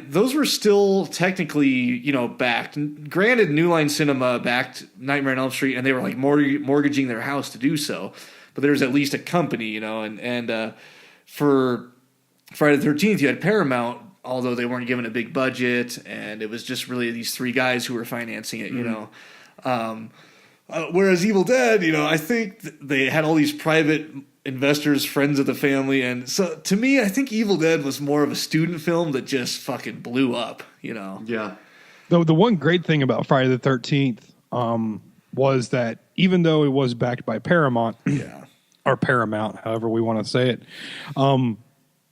Those were still technically, backed. Granted, New Line Cinema backed Nightmare on Elm Street, and they were like mortgaging their house to do so. But there's at least a company, and for Friday the 13th, you had Paramount, although they weren't given a big budget, and it was just really these three guys who were financing it, whereas Evil Dead, I think they had all these private investors, friends of the family, and so to me, I think Evil Dead was more of a student film that just fucking blew up, Yeah. The one great thing about Friday the 13th was that even though it was backed by Paramount, or Paramount, however we want to say it,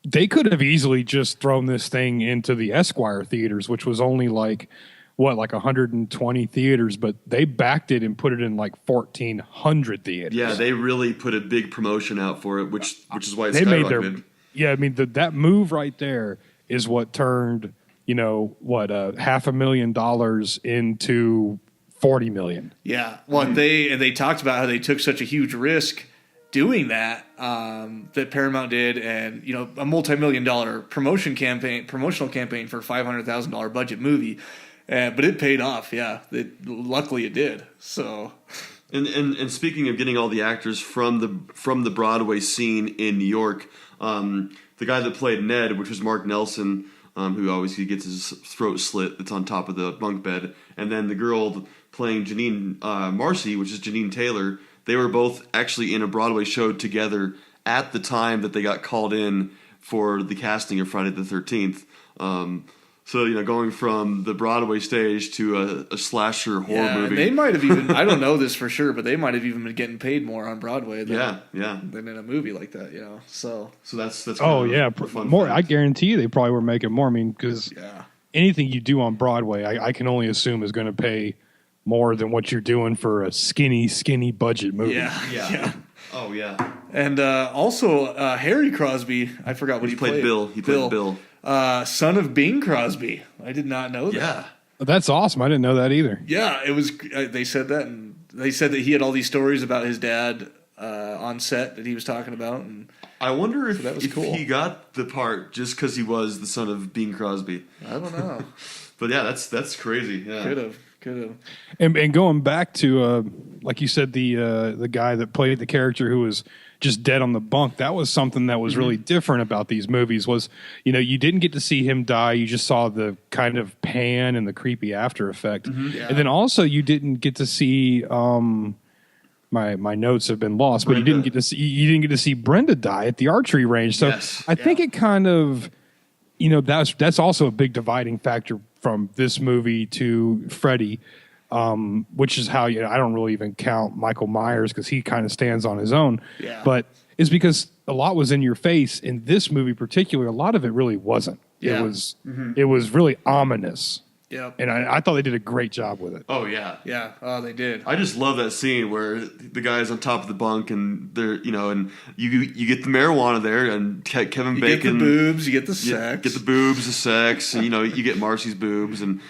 they could have easily just thrown this thing into the Esquire theaters, which was only like 120 theaters, but they backed it and put it in like 1,400 theaters. Yeah, they really put a big promotion out for it, which is why it's skyrocketed. That move right there is what turned $500,000 into $40 million. Yeah, well, they talked about how they took such a huge risk doing that that Paramount did, and a multi-million-dollar promotional campaign for $500,000 budget movie. But it paid off, luckily it did. So, and speaking of getting all the actors from the Broadway scene in New York, the guy that played Ned, which was Mark Nelson, who obviously gets his throat slit, that's on top of the bunk bed, and then the girl playing Janine Marcy, which is Janine Taylor, they were both actually in a Broadway show together at the time that they got called in for the casting of Friday the 13th. So, going from the Broadway stage to a slasher horror movie. They might have even, I don't know this for sure, but they might have even been getting paid more on Broadway than in a movie like that, So that's kind of a fun more. Thing. I guarantee you they probably were making more. I mean, because anything you do on Broadway, I can only assume is going to pay more than what you're doing for a skinny budget movie. Yeah. Oh, yeah. And also, Harry Crosby, I forgot what he played. Bill. He played Bill. Son of Bing Crosby. I did not know that. Yeah. That's awesome. I didn't know that either. Yeah, it was. They said that, and they said that he had all these stories about his dad on set that he was talking about. And I wonder if, that was cool. He got the part just because he was the son of Bing Crosby. I don't know. But yeah, that's crazy. Yeah. Could have. And going back to like you said, the guy that played the character who was just dead on the bunk, that was something that was really different about these movies was, you didn't get to see him die. You just saw the kind of pan and the creepy after effect. And then also you didn't get to see, my notes have been lost, but you didn't get to see Brenda die at the archery range. So I think it kind of, that's also a big dividing factor from this movie to Freddy, which is how I don't really even count Michael Myers because he kind of stands on his own. Yeah. But it's because a lot was in your face. In this movie, particular, a lot of it really wasn't. Yeah. It was really ominous. Yep. And I thought they did a great job with it. Oh yeah. Yeah. Oh, they did. I just love that scene where the guy's on top of the bunk and they're and you get the marijuana there and Kevin Bacon. You get the boobs. You get the sex. Get the boobs, the sex, and you get Marcy's boobs and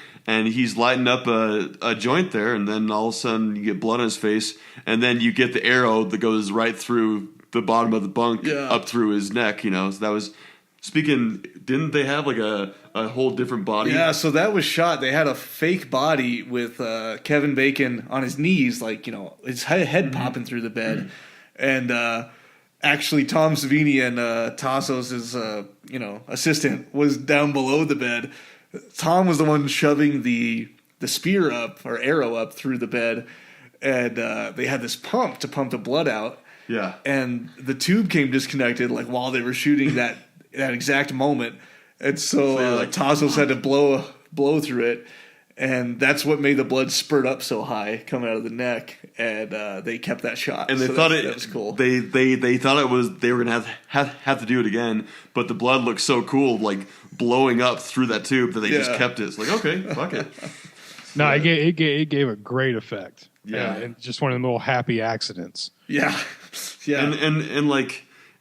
he's lighting up a joint there, and then all of a sudden you get blood on his face, and then you get the arrow that goes right through the bottom of the bunk up through his neck. So that was. Speaking, didn't they have like a whole different body? Yeah, so that was shot. They had a fake body with Kevin Bacon on his knees, like, his head popping through the bed. And actually Tom Savini and Tassos' assistant was down below the bed. Tom was the one shoving the spear up or arrow up through the bed. And they had this pump to pump the blood out. Yeah. And the tube came disconnected like while they were shooting that exact moment, and so Tassos had to blow through it, And that's what made the blood spurt up so high coming out of the neck, and they kept that shot. And they so thought that was cool. They thought it was they were gonna have to do it again, but the blood looked so cool, like blowing up through that tube, that they just kept it. It's like, okay, fuck it. No, it gave a great effect. Yeah. And just one of the little happy accidents. Yeah, yeah.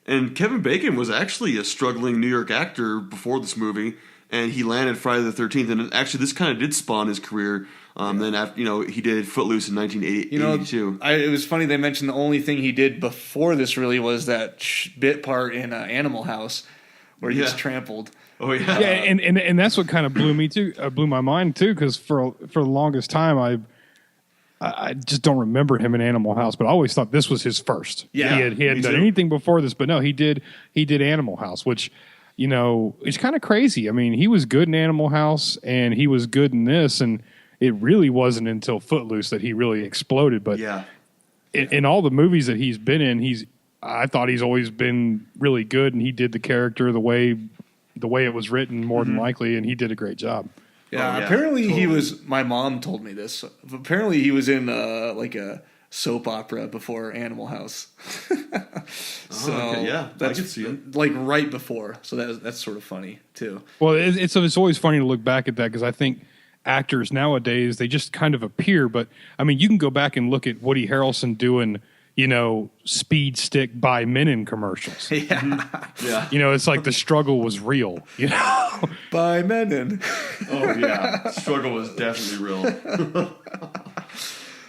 And Kevin Bacon was actually a struggling New York actor before this movie, and he landed Friday the 13th. And actually, this kind of did spawn his career. Then after he did Footloose in 1982. It was funny they mentioned the only thing he did before this really was that bit part in Animal House where he gets trampled. Oh yeah, Yeah, and that's what kind of blew my mind too, because for the longest time I just don't remember him in Animal House, but I always thought this was his first. Yeah, he hadn't done anything before this, but no, he did Animal House, which it's kind of crazy. I mean, he was good in Animal House and he was good in this, and it really wasn't until Footloose that he really exploded. But in all the movies that he's been in, I thought he's always been really good, and he did the character the way it was written, more than likely, and he did a great job. Yeah, apparently he was. My mom told me this. Apparently he was in like a soap opera before Animal House. So okay. Yeah, that's I could see it. Like right before. So that's sort of funny too. Well, it's always funny to look back at that, because I think actors nowadays, they just kind of appear. But I mean, you can go back and look at Woody Harrelson doing speed stick by Menon commercials. Yeah. It's like the struggle was real. By Menon. Oh yeah, struggle was definitely real.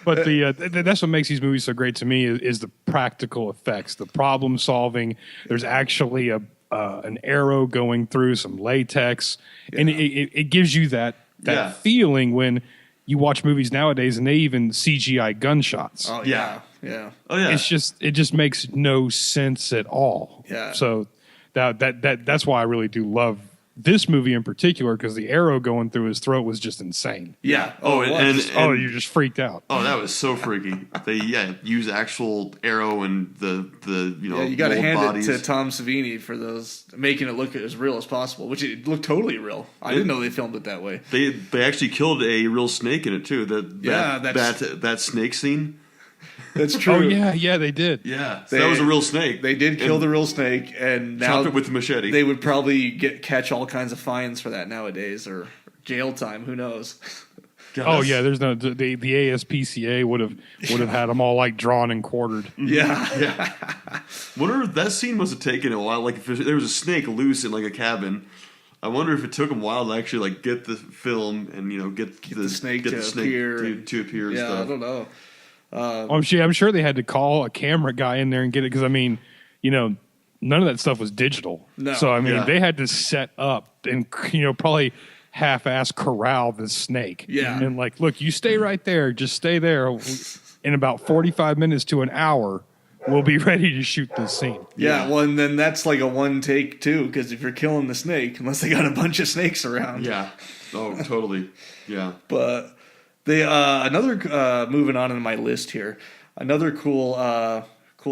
But that's what makes these movies so great to me is the practical effects, the problem solving. There's actually an arrow going through some latex, and it gives you that feeling when you watch movies nowadays and they even CGI gunshots. Oh yeah. Yeah. Oh yeah. It just makes no sense at all. Yeah. So that's why I really do love this movie in particular, because the arrow going through his throat was just insane. Yeah. And you just freaked out. Oh, that was so freaky. They use actual arrow and the you got to hand bodies. it to Tom Savini for those making it look as real as possible, which it looked totally real. I didn't know they filmed it that way. They actually killed a real snake in it too. That snake scene. That's true. Oh yeah, they did. Yeah, that was a real snake. They did kill the real snake, and now chopped it with the machete. They would probably catch all kinds of fines for that nowadays, or jail time. Who knows? God, there's no the ASPCA would have had them all like drawn and quartered. Yeah. Wonder if that scene must have taken a while. Like if there was a snake loose in like a cabin. I wonder if it took them a while to actually like get the film and get the snake to appear. To appear. And stuff. I don't know. I'm sure they had to call a camera guy in there and get it, because I mean, none of that stuff was digital. No. So I mean, they had to set up and probably half-ass corral the snake. Yeah. And like, look, you stay right there. Just stay there. In about 45 minutes to an hour, we'll be ready to shoot this scene. Yeah. Well, and then that's like a one take too, because if you're killing the snake, unless they got a bunch of snakes around. Yeah. Oh, totally. Yeah. But they another moving on in my list here. Another cool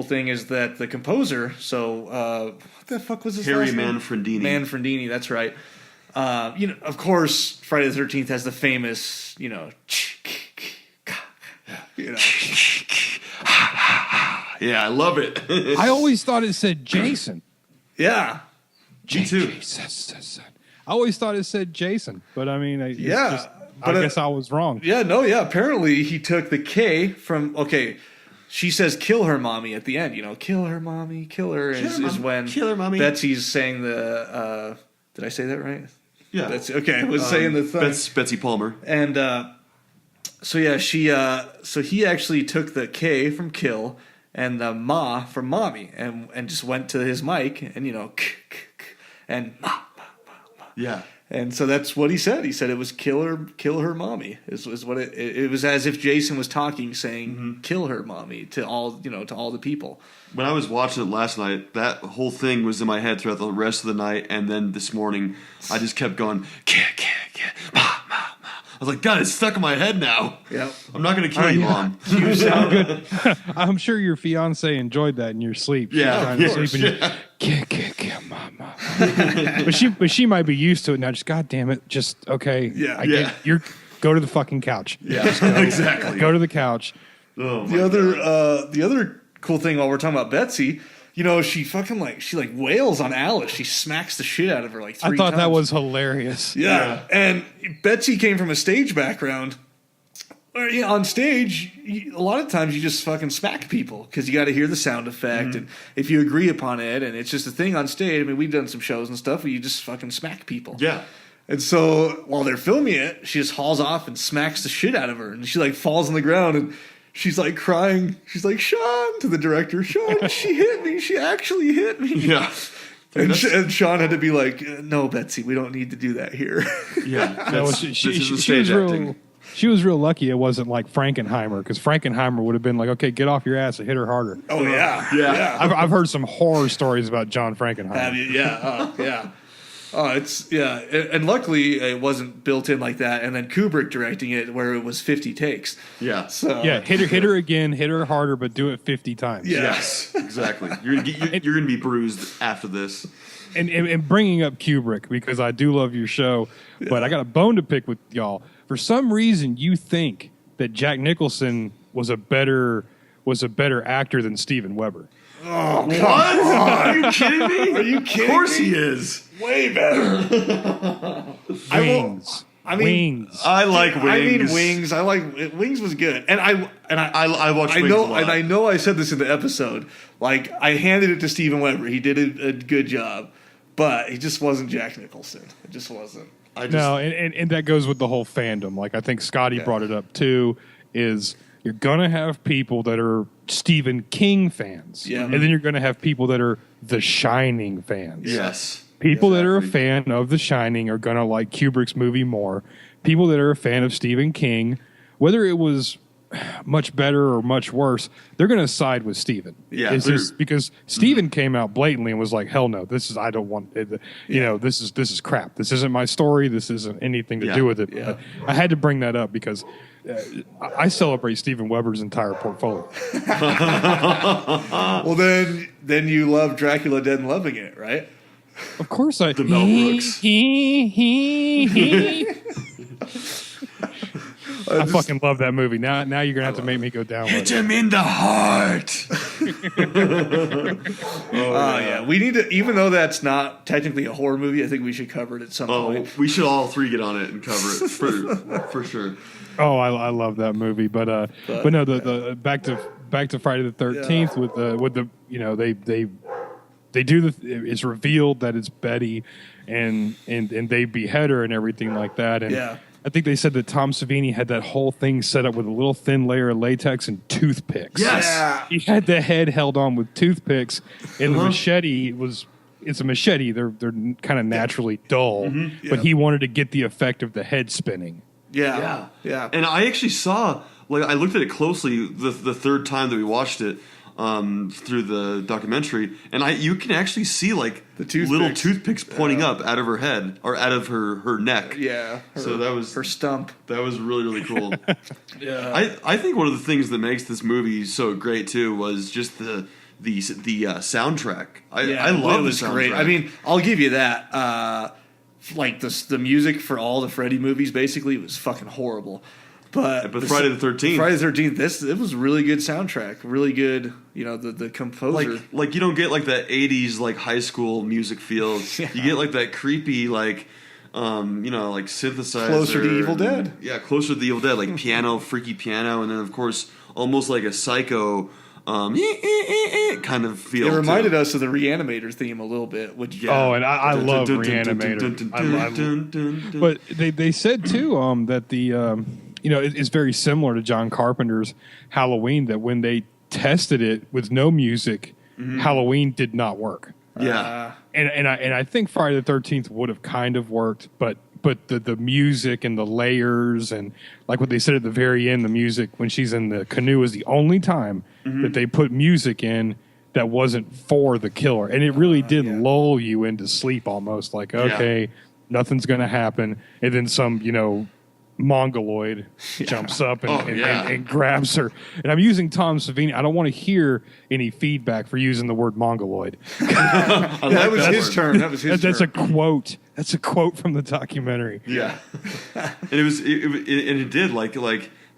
thing is that the composer. So what the fuck was his Harry last name? Manfredini. Manfredini. That's right. Of course, Friday the 13th has the famous, Yeah, I love it. I always thought it said Jason. Yeah. Me too. Jesus. I always thought it said Jason, but I mean, I guess I was wrong. Yeah, no, yeah. Apparently, he took the K from. Okay, she says "kill her, mommy" at the end. Kill her, mommy, kill her. Is when kill her, mommy. Betsy's saying the. Did I say that right? Yeah. That's okay. I was saying the thing. Betsy Palmer. And so yeah, so he actually took the K from kill and the ma from mommy, and just went to his mic and and ma. Yeah. And so that's what he said. He said it was kill her mommy. Is what it was, as if Jason was talking, saying kill her mommy to all the people. When I was watching it last night, that whole thing was in my head throughout the rest of the night, and then this morning I just kept going ma. I was like, God, it's stuck in my head now. Yep. I'm not going to kill you, Mom. You sound good. I'm sure your fiance enjoyed that in your sleep. Yeah. Mama. but she might be used to it now. Just, God damn it. Just, okay. Yeah. I get Go to the fucking couch. Yeah, exactly. Go to the couch. Oh, my The other cool thing while we're talking about Betsy, you know, she wails on Alice. She smacks the shit out of her like 3 times. I thought that was hilarious. Yeah. And Betsy came from a stage background. On stage, a lot of times you just fucking smack people because you got to hear the sound effect, and if you agree upon it, and it's just a thing on stage. I mean, we've done some shows and stuff where you just fucking smack people. Yeah. And so while they're filming it, she just hauls off and smacks the shit out of her, and she like falls on the ground and she's like crying. She's like, "Sean," to the director, "Sean, she hit me. She actually hit me." Yeah. And Sean had to be like, "No, Betsy, we don't need to do that here." Yeah. No, she was real lucky it wasn't like Frankenheimer, because Frankenheimer would have been like, okay, get off your ass and hit her harder. Oh, yeah. Yeah. I've heard some horror stories about John Frankenheimer. Have you? Yeah. Yeah. Oh, it's, yeah. And luckily it wasn't built in like that. And then Kubrick directing it where it was 50 takes. Yeah. So, Yeah, hit her again, hit her harder, but do it 50 times. Yeah. Yes, exactly. You're gonna be bruised after this. And bringing up Kubrick, because I do love your show, but I got a bone to pick with y'all. For some reason, you think that Jack Nicholson was a better actor than Steven Weber. Oh, What? Are you kidding me? Are you kidding Of course me? he is. Way better. Wings. Wings. I like Wings. I mean, Wings. I like Wings was good, and I watched Wings know, a lot. and I know I said this in the episode. Like I handed it to Steven Weber. He did a good job, but he just wasn't Jack Nicholson. It just wasn't. No, and that goes with the whole fandom. Like I think Scotty brought it up too. Is you're gonna have people that are Stephen King fans, and then you're gonna have people that are The Shining fans. Yes. People that are a fan of The Shining are going to like Kubrick's movie more. People that are a fan of Stephen King, whether it was much better or much worse, they're going to side with Stephen. Yeah, it's just because Stephen came out blatantly and was like, "Hell no, I don't want it. You know, this is crap. This isn't my story. This isn't anything to do with it." Yeah. But I had to bring that up because I celebrate Steven Weber's entire portfolio. Well, then you love Dracula Dead and Loving It, right? Of course, I. The Mel Brooks. I fucking love that movie. Now you're gonna have to make me go download Hit it. him in the heart. Yeah. We need to, even though that's not technically a horror movie, I think we should cover it at some point. We should all three get on it and cover it for sure. Oh, I love that movie, but no, the back to Friday the 13th with the you know they do it's revealed that it's Betty, and they behead her and everything like that, and I think they said that Tom Savini had that whole thing set up with a little thin layer of latex and toothpicks. Yes. Yeah. He had the head held on with toothpicks, and the machete it's a machete. They're kind of naturally dull, but he wanted to get the effect of the head spinning. Yeah. And I actually saw, like, I looked at it closely the third time that we watched it through the documentary, and you can actually see like the little toothpicks pointing up out of her head or out of her neck. Yeah. So that was her stump. That was really, really cool. Yeah. I think one of the things that makes this movie so great too was just the soundtrack. I love the soundtrack. Great. I mean, I'll give you that. Like the music for all the Freddy movies basically was fucking horrible. But Friday the 13th. It was a really good soundtrack. Really good, you know, the composer. Like you don't get like that 80s like high school music feel. Yeah. You get like that creepy like you know, like synthesizer. Closer to Evil Dead. Yeah, closer to the Evil Dead, like piano, freaky piano, and then of course almost like a Psycho kind of feel. It reminded us of the Reanimator theme a little bit, which and I love Reanimator. But they said too that the you know, it's very similar to John Carpenter's Halloween, that when they tested it with no music, Halloween did not work. Yeah. And I think Friday the 13th would have kind of worked, but the music and the layers and like what they said at the very end, the music when she's in the canoe is the only time that they put music in that wasn't for the killer. And it really did lull you into sleep almost, like, okay, nothing's going to happen. And then some, you know, Mongoloid jumps up and grabs her. And I'm using Tom Savini. I don't want to hear any feedback for using the word Mongoloid. that was his term. That was his That's term. a quote That's a quote from the documentary. Yeah, and it did like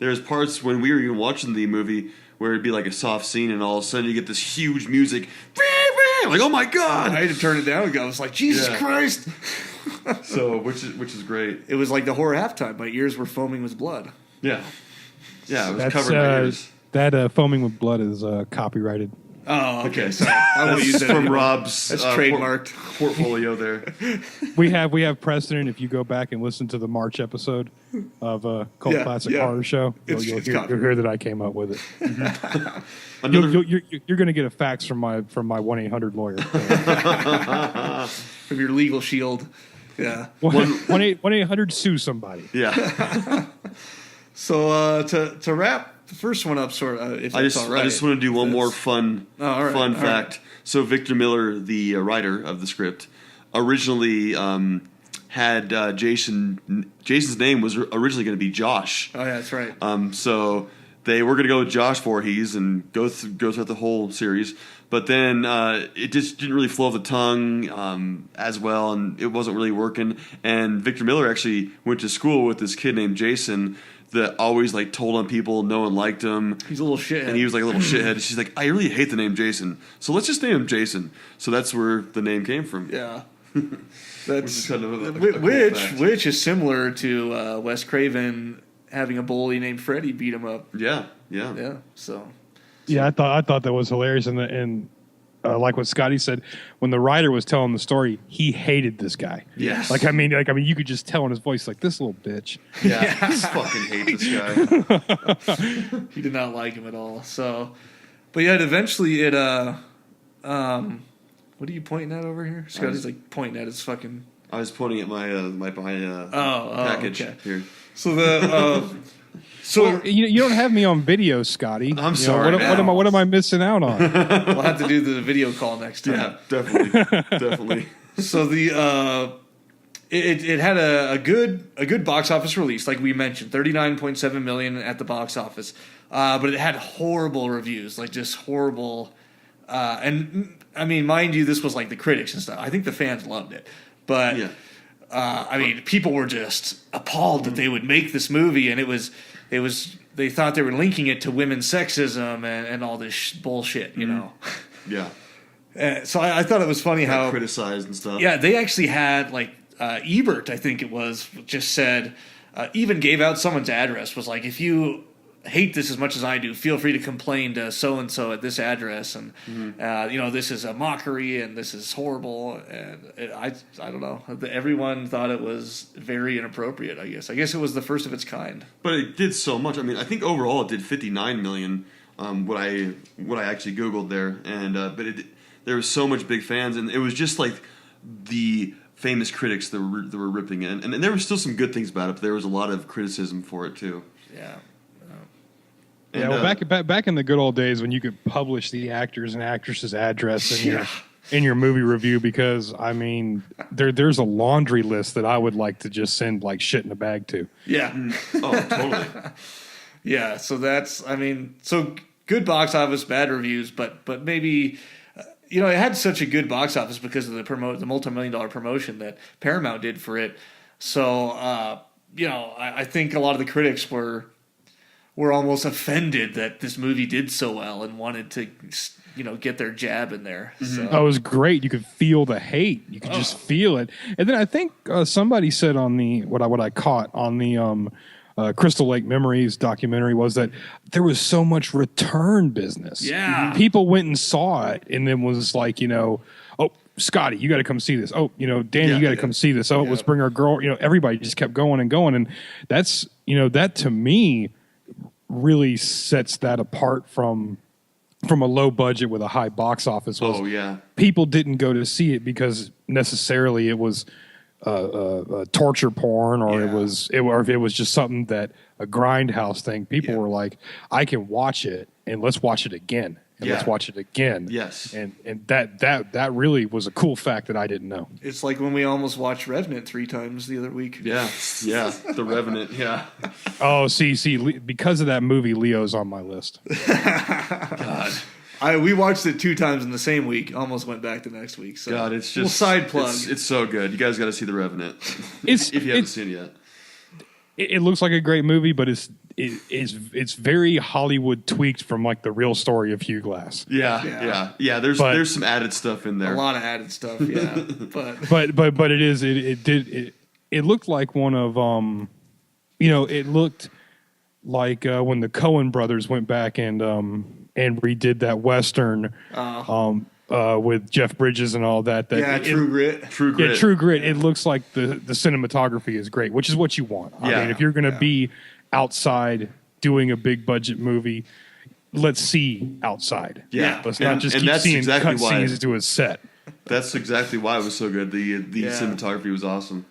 there's parts when we were even watching the movie where it'd be like a soft scene, and all of a sudden you get this huge music, like oh my god! I had to turn it down. I was like, Jesus Christ! So which is great. It was like the horror halftime. My ears were foaming with blood. Yeah, it was That's, covered in ears. That foaming with blood is copyrighted. Oh, Okay, so I won't use that from anymore. Rob's That's trademarked. portfolio there. We have precedent. If you go back and listen to the March episode of Cult Classic Horror Show, you'll hear that I came up with it. You're going to get a fax from my 1-800 lawyer. From your legal shield. Yeah. 1-800 sue somebody. Yeah. So to wrap the first one up, if I that's all right. just want to do one more fun fact. Right. So Victor Miller, the writer of the script, originally had Jason's name was originally going to be Josh. Oh yeah, that's right. So they were going to go with Josh Voorhees and go through the whole series, but then it just didn't really flow off the tongue as well, and it wasn't really working. And Victor Miller actually went to school with this kid named Jason that always like told on people, no one liked him. He's a little shithead. And he was like a little shithead. She's like, I really hate the name Jason, so let's just name him Jason. So that's where the name came from. Yeah. Which is kind of a cool fact. which is similar to Wes Craven having a bully named Freddy beat him up. Yeah. So Yeah, I thought that was hilarious, and like what Scotty said, when the writer was telling the story, he hated this guy. Yes. Like I mean, you could just tell in his voice, like this little bitch. Yeah. I fucking hate this guy. he did not like him at all. So, but yeah, eventually it. What are you pointing at over here? Scotty's like pointing at his fucking. I was pointing at my package okay. here. So the. So You don't have me on video, Scotty. I'm sorry. What am I missing out on? we'll have to do the video call next time. Yeah, definitely. So the it had a good box office release, like we mentioned, 39.7 million at the box office, but it had horrible reviews, like just horrible. And I mean, mind you, this was like the critics and stuff. I think the fans loved it, but I mean, people were just appalled that they would make this movie, and it was they thought they were linking it to women's sexism and all this bullshit, you know. Yeah. So I thought it was funny how criticized and stuff. Yeah, they actually had like Ebert, I think it was, just said, even gave out someone's address, was like, if you hate this as much as I do, feel free to complain to so and so at this address, and this is a mockery and this is horrible, and I don't know. Everyone thought it was very inappropriate. I guess it was the first of its kind. But it did so much. I mean, I think overall it did 59 million. What I actually Googled there, and but there was so much big fans, and it was just like the famous critics that were ripping it, and there were still some good things about it, but there was a lot of criticism for it too. Yeah. Yeah, well, back in the good old days when you could publish the actors and actresses' address in your movie review, because I mean, there's a laundry list that I would like to just send like shit in a bag to. Yeah. Oh, totally. Yeah. So so good box office, bad reviews, but maybe. It had such a good box office because of the multi-million-dollar promotion that Paramount did for it. So I think a lot of the critics were almost offended that this movie did so well and wanted to, get their jab in there. So. Oh, it was great. You could feel the hate. You could just feel it. And then I think somebody said on the what I caught on the Crystal Lake Memories documentary was that there was so much return business. Yeah, people went and saw it and then was like, oh, Scotty, you got to come see this. Oh, Danny, you got to come see this. Oh, let's bring our girl. Everybody just kept going and going, and that's that to me really sets that apart from a low budget with a high box office. People didn't go to see it because necessarily it was torture porn, or if it was just something that a grindhouse thing. People were like, I can watch it and let's watch it again. And let's watch it again. Yes. And that really was a cool fact that I didn't know. It's like when we almost watched Revenant 3 times the other week. Yeah. The Revenant, yeah. Oh, see, because of that movie, Leo's on my list. God. We watched it 2 times in the same week. Almost went back the next week. So God, it's just little side plug. It's so good. You guys got to see The Revenant It's if you haven't seen it yet. it looks like a great movie, but it's very Hollywood tweaked from like the real story of Hugh Glass. Yeah. There's some added stuff in there. A lot of added stuff, yeah. But But it looked like one of it looked like when the Coen brothers went back and redid that Western with Jeff Bridges and all that. True Grit. True Grit. Yeah, True Grit. It looks like the cinematography is great, which is what you want. I mean, if you're going to be outside doing a big budget movie, let's see outside. Yeah. Let's not just keep seeing exactly cutscenes to a set. That's exactly why it was so good. The cinematography was awesome.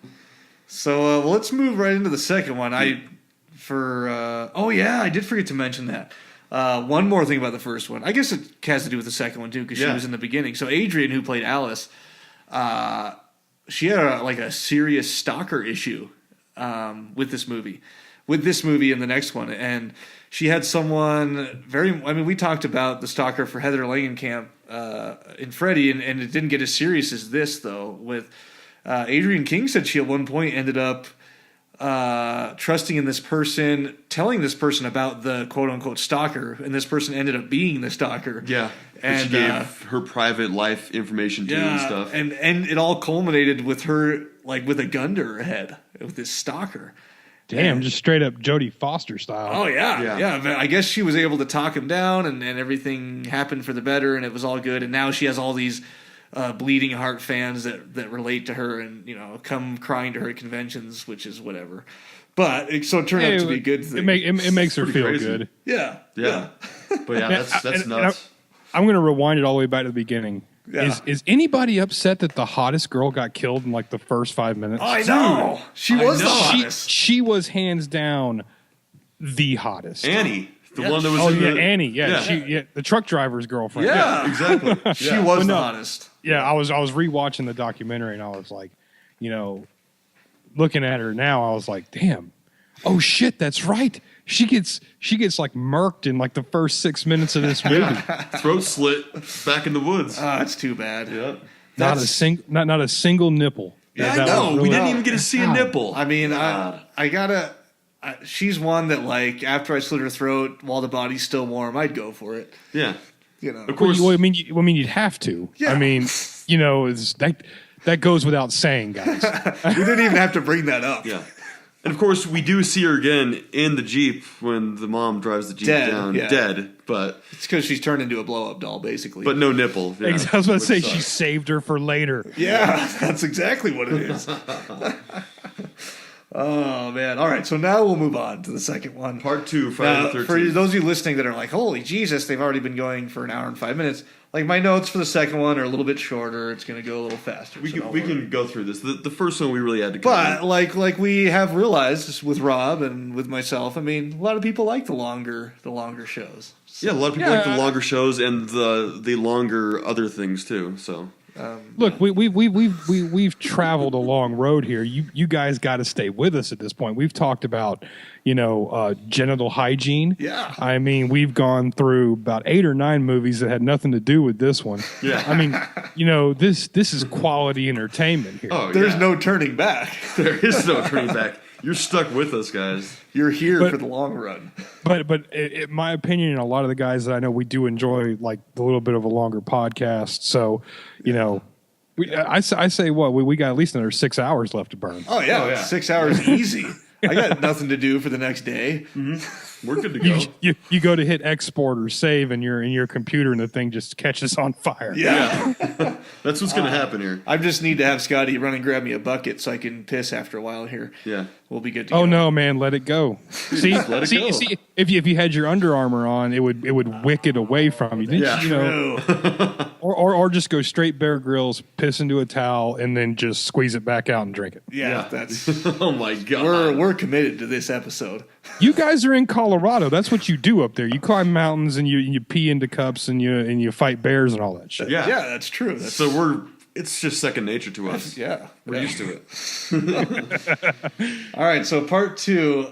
So let's move right into the second one. I did forget to mention that. One more thing about the first one. I guess it has to do with the second one too, because she was in the beginning. So Adrian, who played Alice, she had a serious stalker issue with this movie and the next one, and she had someone we talked about the stalker for Heather Langenkamp in Freddy, and it didn't get as serious as this though. With Adrian King said she at one point ended up trusting in this person, telling this person about the quote-unquote stalker, and this person ended up being the stalker. Yeah. And she gave her private life information to and stuff. And it all culminated with her, with a gun to her head, with this stalker. Damn, just straight up Jodie Foster style. Oh, yeah. But I guess she was able to talk him down, and everything happened for the better, and it was all good. And now she has all these bleeding heart fans that relate to her and, come crying to her at conventions, which is whatever. But it turned out to be a good thing. It makes her feel crazy. good. Yeah. But that's nuts. I'm going to rewind it all the way back to the beginning. Yeah. Is anybody upset that the hottest girl got killed in the first 5 minutes? I know. She was the hottest. She was hands down the hottest. Annie. The one that was Annie. Yeah, the truck driver's girlfriend. Yeah, exactly. She was the hottest. Yeah, I was rewatching the documentary and I was like, looking at her now, I was like, damn. Oh shit, that's right. She gets murked in the first 6 minutes of this movie. Throat slit back in the woods. That's too bad. Yeah. Not a single nipple. Yeah, I know. We didn't even get to see a nipple. I mean, I gotta. She's one that after I slit her throat while the body's still warm, I'd go for it. Yeah. Of course. Well, I mean, you'd have to. Yeah. I mean, it's that goes without saying, guys. We didn't even have to bring that up. Yeah. And of course, we do see her again in the Jeep when the mom drives the Jeep down, dead. But it's because she's turned into a blow-up doll, basically. But no nipple. Yeah, I was about to say she saved her for later. Yeah, that's exactly what it is. Oh man! All right, so now we'll move on to the second one, Part 2, Friday the 13th. For those of you listening that are like, "Holy Jesus, they've already been going for an hour and 5 minutes." My notes for the second one are a little bit shorter. It's going to go a little faster. We can go through this. The first one we really had to cover. But like we have realized with Rob and with myself, I mean, a lot of people like the longer shows. So. Yeah, a lot of people like the longer shows and the longer other things too. So. Look, we've traveled a long road here. You guys got to stay with us at this point. We've talked about genital hygiene. Yeah, I mean we've gone through about 8 or 9 movies that had nothing to do with this one. Yeah, I mean this is quality entertainment here. Oh, there's no turning back. There is no turning back. You're stuck with us, guys. You're here for the long run. But in my opinion, and a lot of the guys that I know, we do enjoy a little bit of a longer podcast. So, I say we got at least another 6 hours left to burn. Oh yeah. 6 hours easy. I got nothing to do for the next day. Mm-hmm. We're good to go. You go to hit export or save in your computer and the thing just catches on fire. Yeah. That's what's going to happen here. I just need to have Scotty run and grab me a bucket so I can piss after a while here. Yeah. We'll be good to go. Oh no, man, let it go. See, let it go. See, if you had your Under Armour on, it would wick it away from you. True. Or just go straight Bear Grylls, piss into a towel, and then just squeeze it back out and drink it. Yeah. That's. Oh my god. We're committed to this episode. You guys are in Colorado. That's what you do up there. You climb mountains and you pee into cups and you fight bears and all that shit. Yeah, that's true. It's just second nature to us. Yeah, we're used to it. All right, so part 2,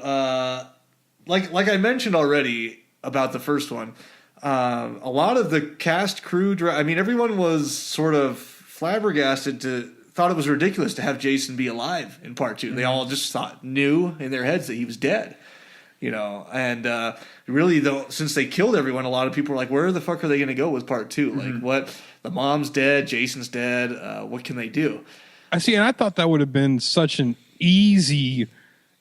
like I mentioned already about the first one, A lot of the cast, crew, I mean, everyone was sort of flabbergasted thought it was ridiculous to have Jason be alive in part 2. They all just knew in their heads that he was dead, and really though, since they killed everyone, a lot of people were like, where the fuck are they going to go with part 2? Like, what? The mom's dead, Jason's dead. What can they do? I see, and I thought that would have been such an easy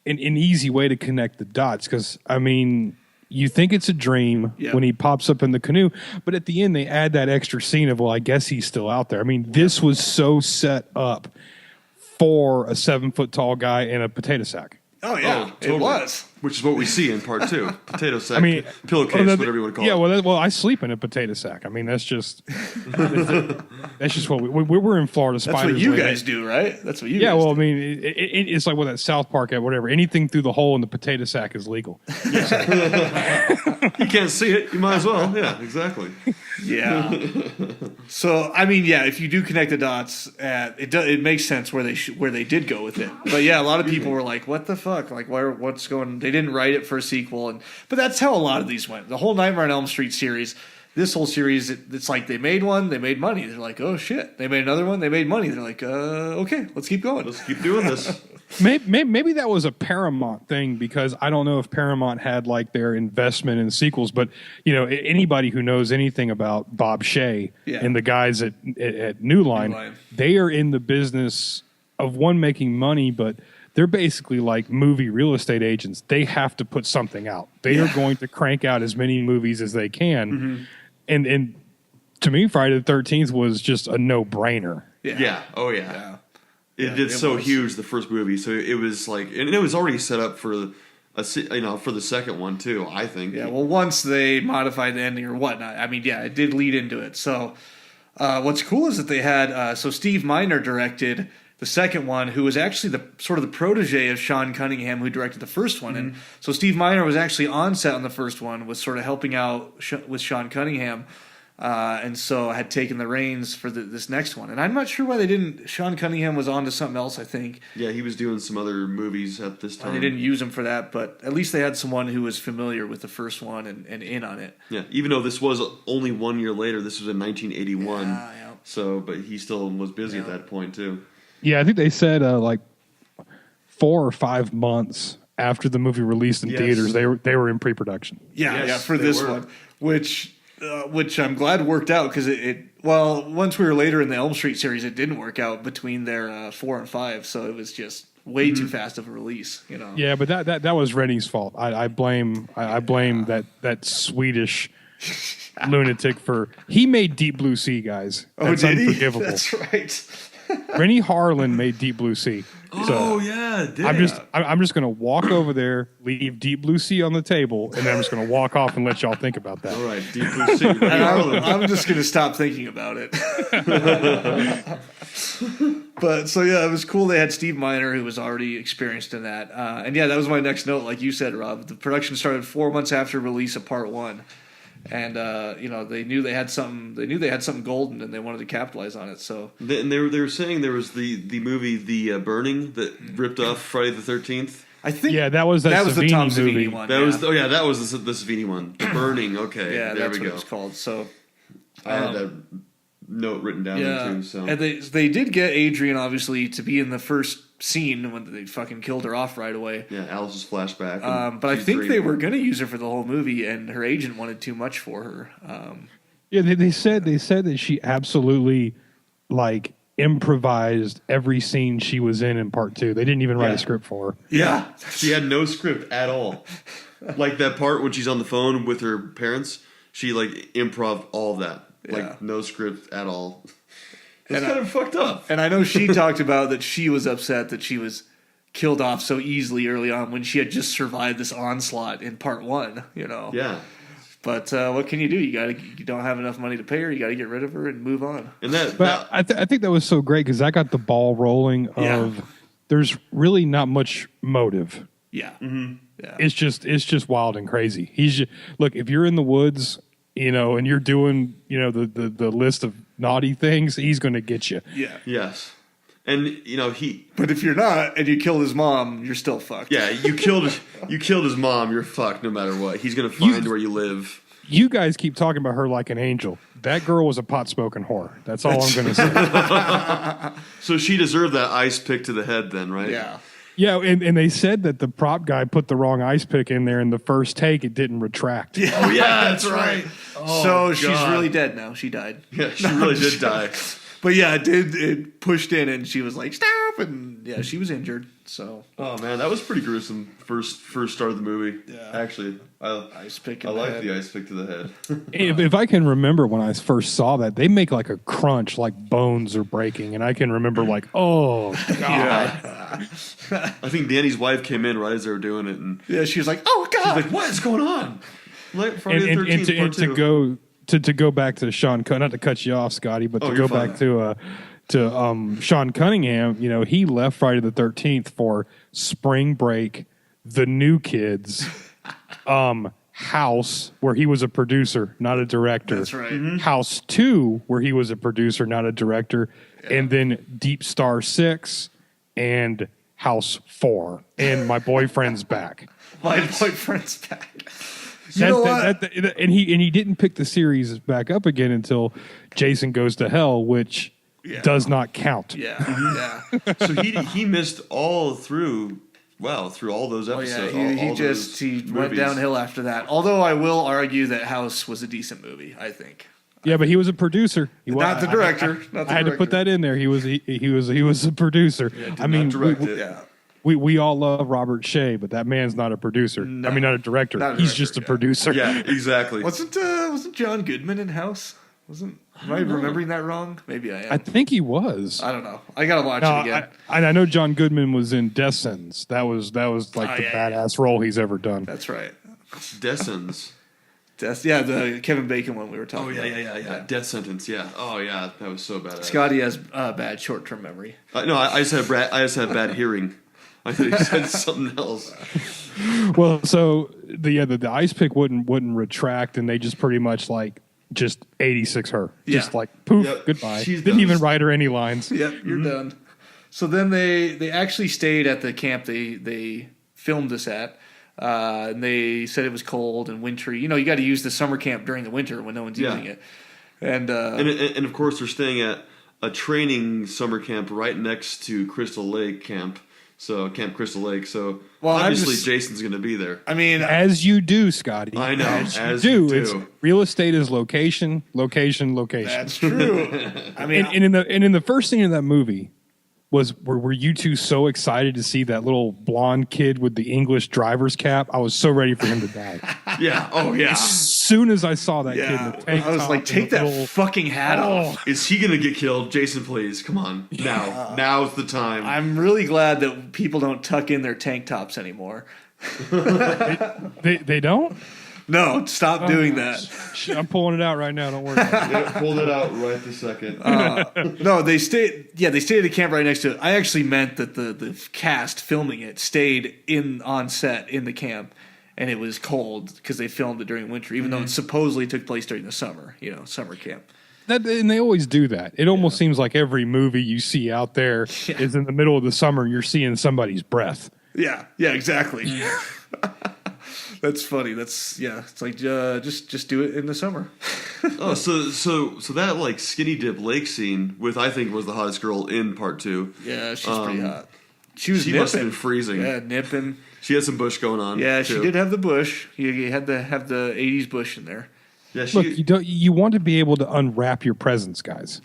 way to connect the dots, because I mean, you think it's a dream when he pops up in the canoe, but at the end they add that extra scene of, well, I guess he's still out there. I mean, this was so set up for a 7-foot tall guy in a potato sack. Oh yeah, totally. It was. Which is what we see in part 2. Potato sack, I mean, pillowcase, whatever you want to call it. Yeah, well, I sleep in a potato sack. I mean, that's just what we're in Florida. That's what you guys do, right? That's what you. Yeah, guys well, do. I mean, it's like that South Park at whatever. Anything through the hole in the potato sack is legal. You can't see it, you might as well. Yeah, exactly. Yeah. So I mean, yeah, if you do connect the dots, it makes sense where they did go with it. But yeah, a lot of people were like, "What the fuck? Like, what's going?" They didn't write it for a sequel, but that's how a lot of these went. The whole Nightmare on Elm Street series, this whole series, it's like they made one, they made money. They're like, oh shit, they made another one, they made money. They're like, okay, let's keep going. Let's keep doing this. Maybe that was a Paramount thing, because I don't know if Paramount had like their investment in sequels, but anybody who knows anything about Bob Shea and the guys at New Line, they are in the business of making money, but they're basically like movie real estate agents. They have to put something out. They are going to crank out as many movies as they can. And to me, Friday the 13th was just a no-brainer. Yeah. Oh, yeah. It did so huge, the first movie. So it was like, and it was already set up for for the second one too, I think. Yeah, well, once they modified the ending or whatnot, I mean, yeah, it did lead into it. So what's cool is that they had, so Steve Miner directed the second one, who was actually the sort of the protege of Sean Cunningham, who directed the first one. And so Steve Miner was actually on set on the first one, was sort of helping out with Sean Cunningham, and so had taken the reins for this next one. And I'm not sure why they didn't. Sean Cunningham was on to something else, I think. Yeah, he was doing some other movies at this time. And they didn't use him for that, but at least they had someone who was familiar with the first one and in on it. Yeah, even though this was only 1 year later, this was in 1981. Yeah. So, but he still was busy at that point too. Yeah, I think they said like 4 or 5 months after the movie released in theaters, they were in pre-production. Yeah, for this one, which I'm glad worked out, because once we were later in the Elm Street series, it didn't work out between their 4 and 5, so it was just way too fast of a release. Yeah, but that was Rennie's fault. I blame that Swedish lunatic he made Deep Blue Sea, guys. That's unforgivable. That's right. Rennie Harlan made Deep Blue Sea. Oh yeah, did I'm just gonna walk over there, leave Deep Blue Sea on the table, and then I'm just gonna walk off and let y'all think about that. All right, Deep Blue Sea. And I'm just gonna stop thinking about it. But so yeah, it was cool. They had Steve Miner, who was already experienced in that, and yeah, that was my next note. Like you said, Rob, the production started 4 months after release of Part 1. And they knew they had something. They knew they had something golden, and they wanted to capitalize on it. So, and they were saying there was the movie The Burning that ripped off Friday the 13th. I think that was the Tom Savini one. That was the Savini one. The Burning. Okay, yeah, there that's we go. what it's called. So I had that note written down there too. So, and they did get Adrian obviously to be in the first scene when they fucking killed her off right away. Yeah, Alice's flashback. But I think they were going to use her for the whole movie, and her agent wanted too much for her. Yeah, they said that she absolutely like improvised every scene she was in Part 2. They didn't even write a script for her. Yeah, she had no script at all. Like that part when she's on the phone with her parents, she like improv all of that. Like no script at all. It's kind of fucked up. And I know she talked about that she was upset that she was killed off so easily early on when she had just survived this onslaught in Part 1, Yeah. But what can you do? You don't have enough money to pay her. You got to get rid of her and move on. And I think that was so great, because that got the ball rolling of there's really not much motive. Yeah. Mm-hmm. Yeah. It's just wild and crazy. Look, if you're in the woods, and you're doing, the list of naughty things, he's going to get you. Yeah. Yes. And But if you're not and you killed his mom, you're still fucked. Yeah, you killed his mom, you're fucked no matter what. He's going to find where you live. You guys keep talking about her like an angel. That girl was a pot-smoking whore. That's all I'm going to say. So she deserved that ice pick to the head then, right? Yeah. Yeah, and they said that the prop guy put the wrong ice pick in there in the first take. It didn't retract. Yeah, Oh, yeah, that's right. So she's God. really dead now. She died. Yeah, she really did die. But yeah, it pushed in and she was like, stop. And yeah, she was injured. So. Oh, man, that was pretty gruesome first start of the movie. Yeah. Actually, I Ice pick I in the like head. the ice pick to the head. If I can remember when I first saw that, they make like a crunch, like bones are breaking. And I can remember like, oh, God. I think Danny's wife came in right as they were doing it, and Yeah, she was like, oh, God. she's like, "What is going on?" Like Friday the And 13th, part to two. go to go back to Sean, not to cut you off, Scotty, but Oh, to you're go fine. back to Sean Cunningham. You know, he left Friday the 13th for Spring Break, The New Kids, House, where he was a producer, not a director. That's right. House 2, where he was a producer, not a director, and then Deep Star 6 and House 4, and My Boyfriend's Back. My boyfriend's back. You know what? And he didn't pick the series back up again until Jason Goes to Hell, which does not count. Yeah, yeah. So he missed all through all those Oh, yeah, episodes. he went downhill after that. Although I will argue that House was a decent movie, I think. Yeah, but he was a producer. Not the director. I had to put that in there. He was a producer. I mean, direct it. Yeah. we all love Robert Shea, but that man's not a producer. No. I mean, not a director. Not a He's director, just a yeah. producer. Yeah, exactly. Wasn't John Goodman in House? Am I remembering that wrong? Maybe I am. I think he was. I don't know. I gotta watch No, it again. I know John Goodman was in Death Sentence. That was like the yeah, badass role he's ever done. That's right. Dessens. The Kevin Bacon one we were talking Oh about. yeah. Death sentence. Yeah. Oh yeah, that was so bad. Scotty has bad short-term memory. No, I just had bad hearing. I thought he said something else. Well, so the ice pick wouldn't retract, and they just pretty much like just 86 her, just Yeah. like poof, Yep. goodbye. She's Didn't done. even write her any lines. Yep, you're done. So then they actually stayed at the camp they filmed this at. And they said it was cold and wintry. You know, you got to use the summer camp during the winter when no one's Yeah. using it. And And of course, they're staying at a training summer camp right next to Crystal Lake Camp. So Camp Crystal Lake. So Well, I'm obviously just- Jason's going to be there. I mean, As you do, Scotty. I know, As you do. It's real estate is location, location, location. that's true. I mean, and in the first scene of that movie were you two so excited to see that little blonde kid with the English driver's cap? I was so ready for him to die. Yeah. Oh yeah. As soon as I saw that kid in yeah, the tank I was top like, and take the that little- fucking hat off. Is he going to get killed? Jason, please. Come on. Now. Now's the time. I'm really glad that people don't tuck in their tank tops anymore. They don't? No, stop doing that. I'm pulling it out right now. Don't worry about it. Yeah, pulled it out right this second. No, they stayed. Yeah, they stayed at a camp right next to it. I actually meant that the cast filming it stayed on set in the camp, and it was cold because they filmed it during winter, even though it supposedly took place during the summer. You know, summer camp. And they always do that. It almost seems like every movie you see out there is in the middle of the summer and you're seeing somebody's breath. Yeah, exactly. That's funny. It's like just do it in the summer. Oh, so that like skinny dip lake scene with I think was the hottest girl in part 2. Yeah, she's pretty hot. She was She nipping. must have been freezing. Yeah, nipping. She had some bush going on. Yeah, she too. did have the bush. You had to have the '80s bush in there. Yeah, she. Look, you want to be able to unwrap your presents, guys.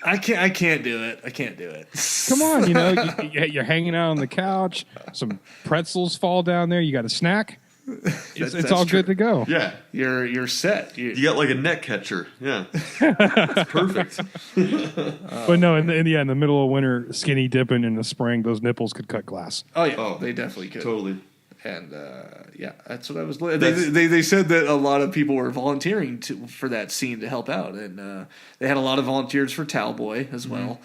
I can't do it. I can't do it. Come on, you're hanging out on the couch. Some pretzels fall down there. You got a snack. It's That's all true. good to go. yeah. You're set. You got like a net catcher. Yeah. It's perfect. But no, in the middle of winter, skinny dipping in the spring, those nipples could cut glass. Oh yeah, Oh, they definitely could. Totally. And that's what I was. They said that a lot of people were volunteering for that scene to help out, and they had a lot of volunteers for Towelboy as well.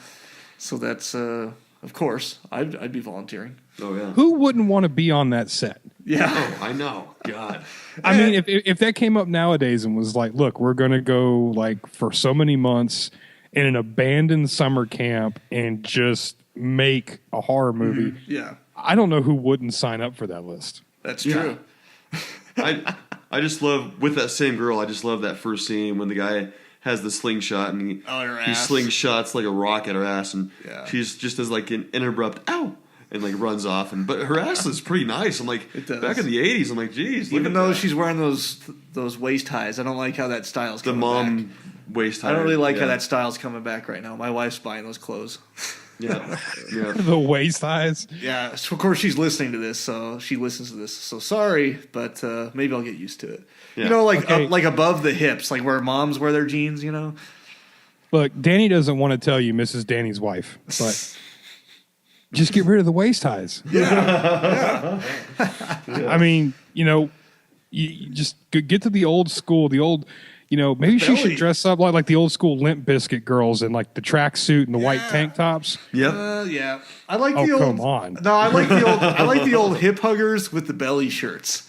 So that's of course I'd be volunteering. Oh yeah. Who wouldn't want to be on that set? Yeah, Oh, I know. God. I mean, if that came up nowadays and was like, look, we're going to go like for so many months in an abandoned summer camp and just make a horror movie. yeah, I don't know who wouldn't sign up for that list. that's Yeah. true. I just love, with that same girl, I just love that first scene when the guy has the slingshot and he slingshots like a rock at her ass, and she's just as like an abrupt ow, and like runs off, but her ass is pretty nice. I'm like, back in the 80s, I'm like, geez. Even though she's wearing those waist ties, I don't like how that style's coming back. Waist tie. I don't really like how that style's coming back right now. My wife's buying those clothes. Yeah. The waist highs. Yeah, so of course she's listening to this, so she listens to this. So sorry, but maybe I'll get used to it. Yeah. You know, like like above the hips, like where moms wear their jeans. You know. Look, Danny doesn't want to tell you, Mrs. Danny's wife, but just get rid of the waist highs. Yeah. I mean, you just get to the old school, maybe she should dress up like the old school Limp Bizkit girls in like the tracksuit and the white tank tops. Yep. Yeah. I like the old. Come on. No, I like the old. I like the old hip huggers with the belly shirts.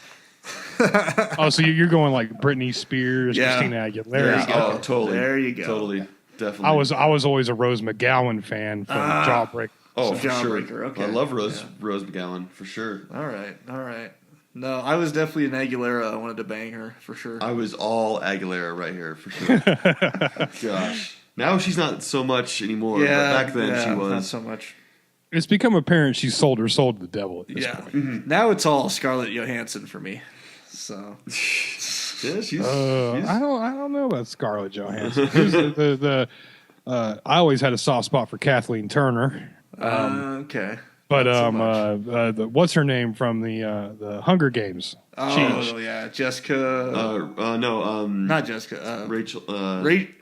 So you're going like Britney Spears, Christina Aguilera. Oh, totally. There you go. Totally. Definitely. I was always a Rose McGowan fan from Jawbreaker. Oh, for Jawbreaker, sure. okay. I love Rose McGowan for sure. All right. No, I was definitely an Aguilera. I wanted to bang her for sure. I was all Aguilera right here for sure. Gosh, now she's not so much anymore. Yeah, but back then she was not so much. It's become apparent she sold her soul to the devil at this point. Mm-hmm. Now it's all Scarlett Johansson for me. So yeah, she's I don't know about Scarlett Johansson. I always had a soft spot for Kathleen Turner. okay. But what's her name from the Hunger Games? Yeah, Jessica. no, not Jessica. Rachel.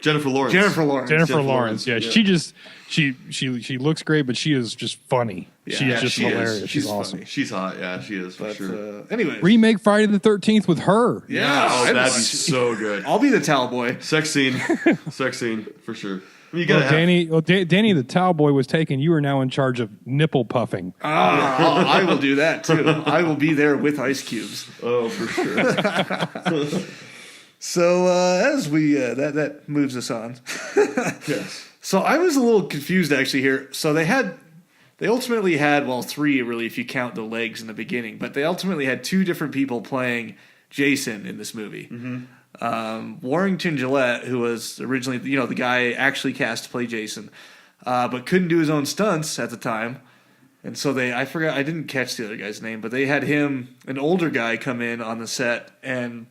Jennifer Lawrence. Jennifer Lawrence. Yeah, she looks great, but she is just funny. Yeah, she is just hilarious. She's awesome. funny. She's hot. Yeah, she is for sure. Anyways, Remake Friday the 13th with her. yeah, Oh, that'd be so good. I'll be the towel boy. Sex scene for sure. I mean, you Well, gotta Danny the towel boy was taken. You are now in charge of nipple puffing. I will do that too. I will be there with ice cubes. Oh, for sure. So as we that moves us on. Yes. So I was a little confused actually here. So they ultimately had, well, 3 really if you count the legs in the beginning, but they ultimately had 2 different people playing Jason in this movie. Mm-hmm. Warrington Gillette, who was originally the guy actually cast to play Jason, but couldn't do his own stunts at the time. And so I didn't catch the other guy's name, but they had him, an older guy, come in on the set and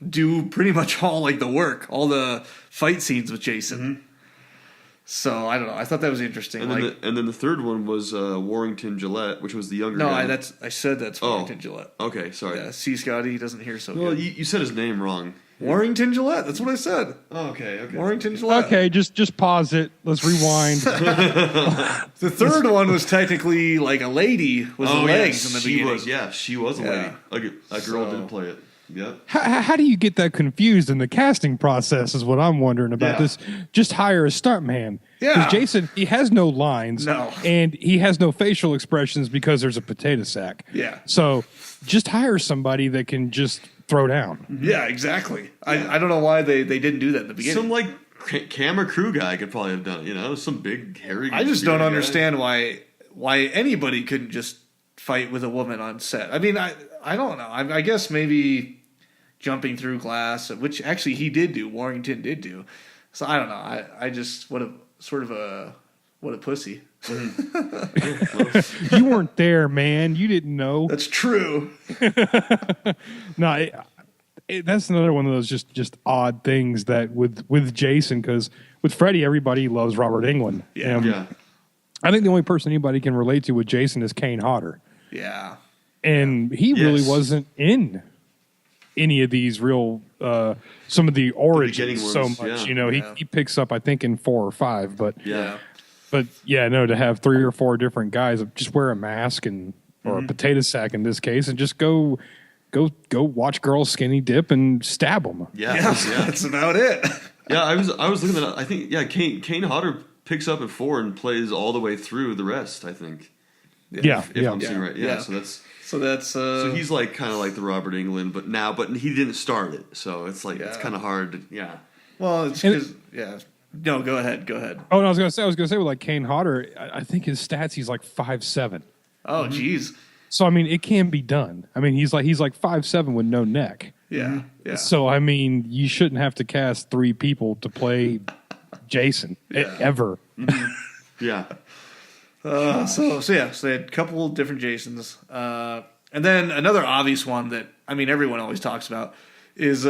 do pretty much all like the work, all the fight scenes with Jason. Mm-hmm. So I don't know. I thought that was interesting. And then the third one was Warrington Gillette, which was the younger guy. No, I said that's Warrington Gillette. Okay, sorry. Yeah, see, Scotty, he doesn't hear so Well, good. you said his name wrong. Warrington Gillette. That's what I said. Oh, okay. Warrington Gillette. Okay, just pause it. Let's rewind. The third one was technically like a lady with the legs in the beginning. She was a lady. A girl did play it. Yep. How do you get that confused in the casting process is what I'm wondering about this. Just hire a stuntman. Yeah. Because Jason, he has no lines. No. And he has no facial expressions because there's a potato sack. Yeah. So just hire somebody that can just throw down. Yeah, exactly. I don't know why they didn't do that in the beginning. Some like camera crew guy could probably have done it. Some big hairy. I just don't understand why anybody couldn't just fight with a woman on set. I mean, I don't know. I guess maybe jumping through glass, which actually he did do. Warrington did do. So I don't know. I just what a pussy. You weren't there, man. You didn't know. That's true. No, that's another one of those just odd things that with Jason, because with Freddy, everybody loves Robert Englund. Yeah. I think the only person anybody can relate to with Jason is Kane Hodder. Yeah. And he really wasn't in any of these real some of the origins so much. He picks up, I think, in 4 or 5, but to have 3 or 4 different guys just wear a mask or a potato sack in this case and just go watch girls skinny dip and stab them. Yeah, that's about it. Yeah, I was looking at. I think Kane Hodder picks up at 4 and plays all the way through the rest. I think. If I'm seeing right. Yeah. So he's like kind of like the Robert Englund, but he didn't start it, so it's like it's kind of hard. Well, it's because No, go ahead. Oh, no, I was gonna say with like Kane Hodder, I think his stats he's like 5'7". Oh, geez. So I mean, it can be done. I mean, he's like 5'7" with no neck. Yeah, yeah. So I mean, you shouldn't have to cast 3 people to play Jason ever. Yeah. So they had a couple different Jasons, and then another obvious one that I mean everyone always talks about is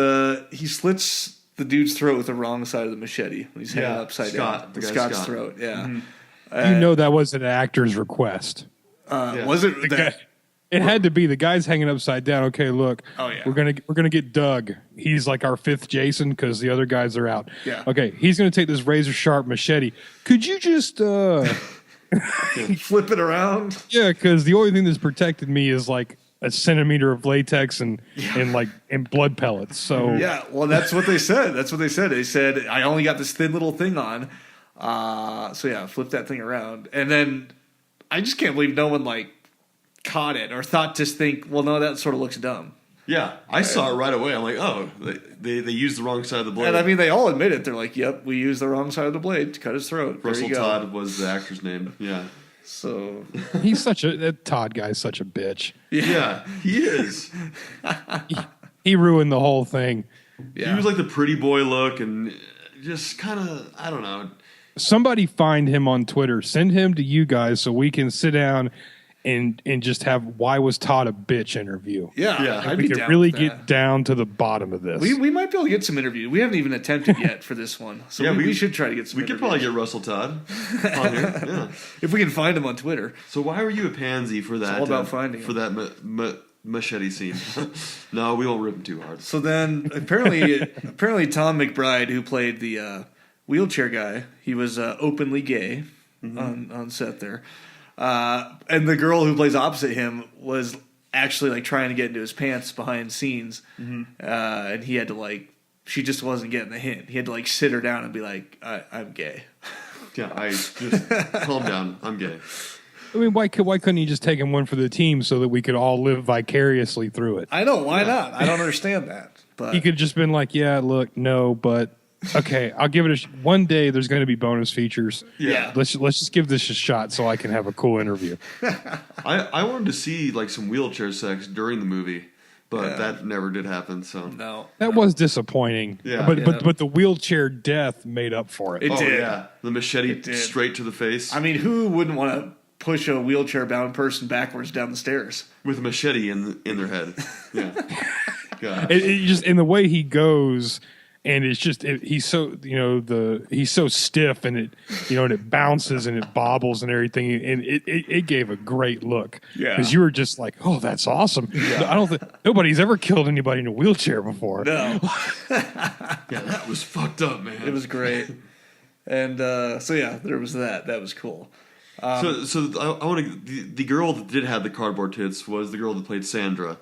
he slits the dude's throat with the wrong side of the machete when he's hanging upside down. The guy Scott's Scott. throat. Yeah. You know that was an actor's request. Was it that? It had to be the guy's hanging upside down. Okay, look. Oh, yeah. We're gonna get Doug. He's like our 5th Jason because the other guys are out. Yeah. Okay, he's gonna take this razor sharp machete. Could you just Flip it around. Yeah, because the only thing that's protected me is like a centimeter of latex and blood pellets. So Yeah, well, that's what they said. They said I only got this thin little thing on. So yeah, flip that thing around, and then I just can't believe no one like caught it or thought to think, well, no, that sort of looks dumb. Yeah, I saw it right away. I'm like, oh, they used the wrong side of the blade. And I mean, they all admit it. They're like, yep, we used the wrong side of the blade to cut his throat. There Russell you go. Todd was the actor's name. Yeah. So he's that Todd guy's such a bitch. Yeah, he is. He ruined the whole thing. yeah, He was like the pretty boy look and just kind of, I don't know. Somebody find him on Twitter. Send him to you guys so we can sit down and just have why was Todd a bitch interview. yeah, I'd We be could down really with get that. down to the bottom of this. We might be able to get some interviews. We haven't even attempted yet for this one, so Yeah, we should try to get some. We could probably get Russell Todd on here. Yeah. if we can find him on Twitter. So why were you a pansy for that? all about finding for that machete scene. No, we won't rip him too hard. So then apparently Tom McBride, who played the wheelchair guy, he was openly gay on set there. And the girl who plays opposite him was actually like trying to get into his pants behind scenes. And he had to she just wasn't getting the hint. He had to like sit her down and be like, I'm gay. Yeah, I just calm down. I'm gay. I mean, why couldn't he just take him one for the team so that we could all live vicariously through it? I know, why not? I don't understand that. But He could have just been like, yeah, look, no, but okay, I'll give it one day. There's going to be bonus features. Yeah. Let's just give this a shot so I can have a cool interview. I wanted to see like some wheelchair sex during the movie, but that never did happen. So no. That was disappointing. Yeah. But the wheelchair death made up for it. It did. yeah, the machete did. straight to the face I mean, who wouldn't want to push a wheelchair bound person backwards down the stairs? with a machete in their head. Yeah, God. It just in the way he goes, and it's just he's so he's so stiff, and it bounces and it bobbles and everything, and it gave a great look. Yeah. Because you were just like, oh, that's awesome. I don't think nobody's ever killed anybody in a wheelchair before. No. Yeah, that was fucked up, man. It was great. And so yeah, there was that. That was cool. So I want to. The girl that did have the cardboard tits was the girl that played Sandra,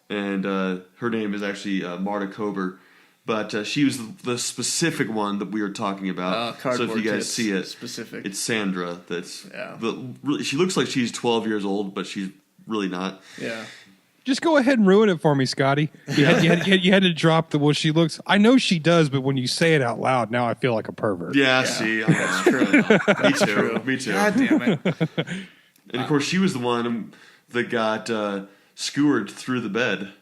and her name is actually Marta Kober, but she was the specific one that we were talking about. So if Cardboard you guys tits see it, specific. it's Sandra. That's Yeah. really, she looks like she's 12 years old, but she's really not. Yeah. Just go ahead and ruin it for me, Scotty. You had to drop the well. She looks. I know she does, but when you say it out loud, now I feel like a pervert. Yeah, see, that's true. Me too. Me too. God damn it. And of course, she was the one that got skewered through the bed.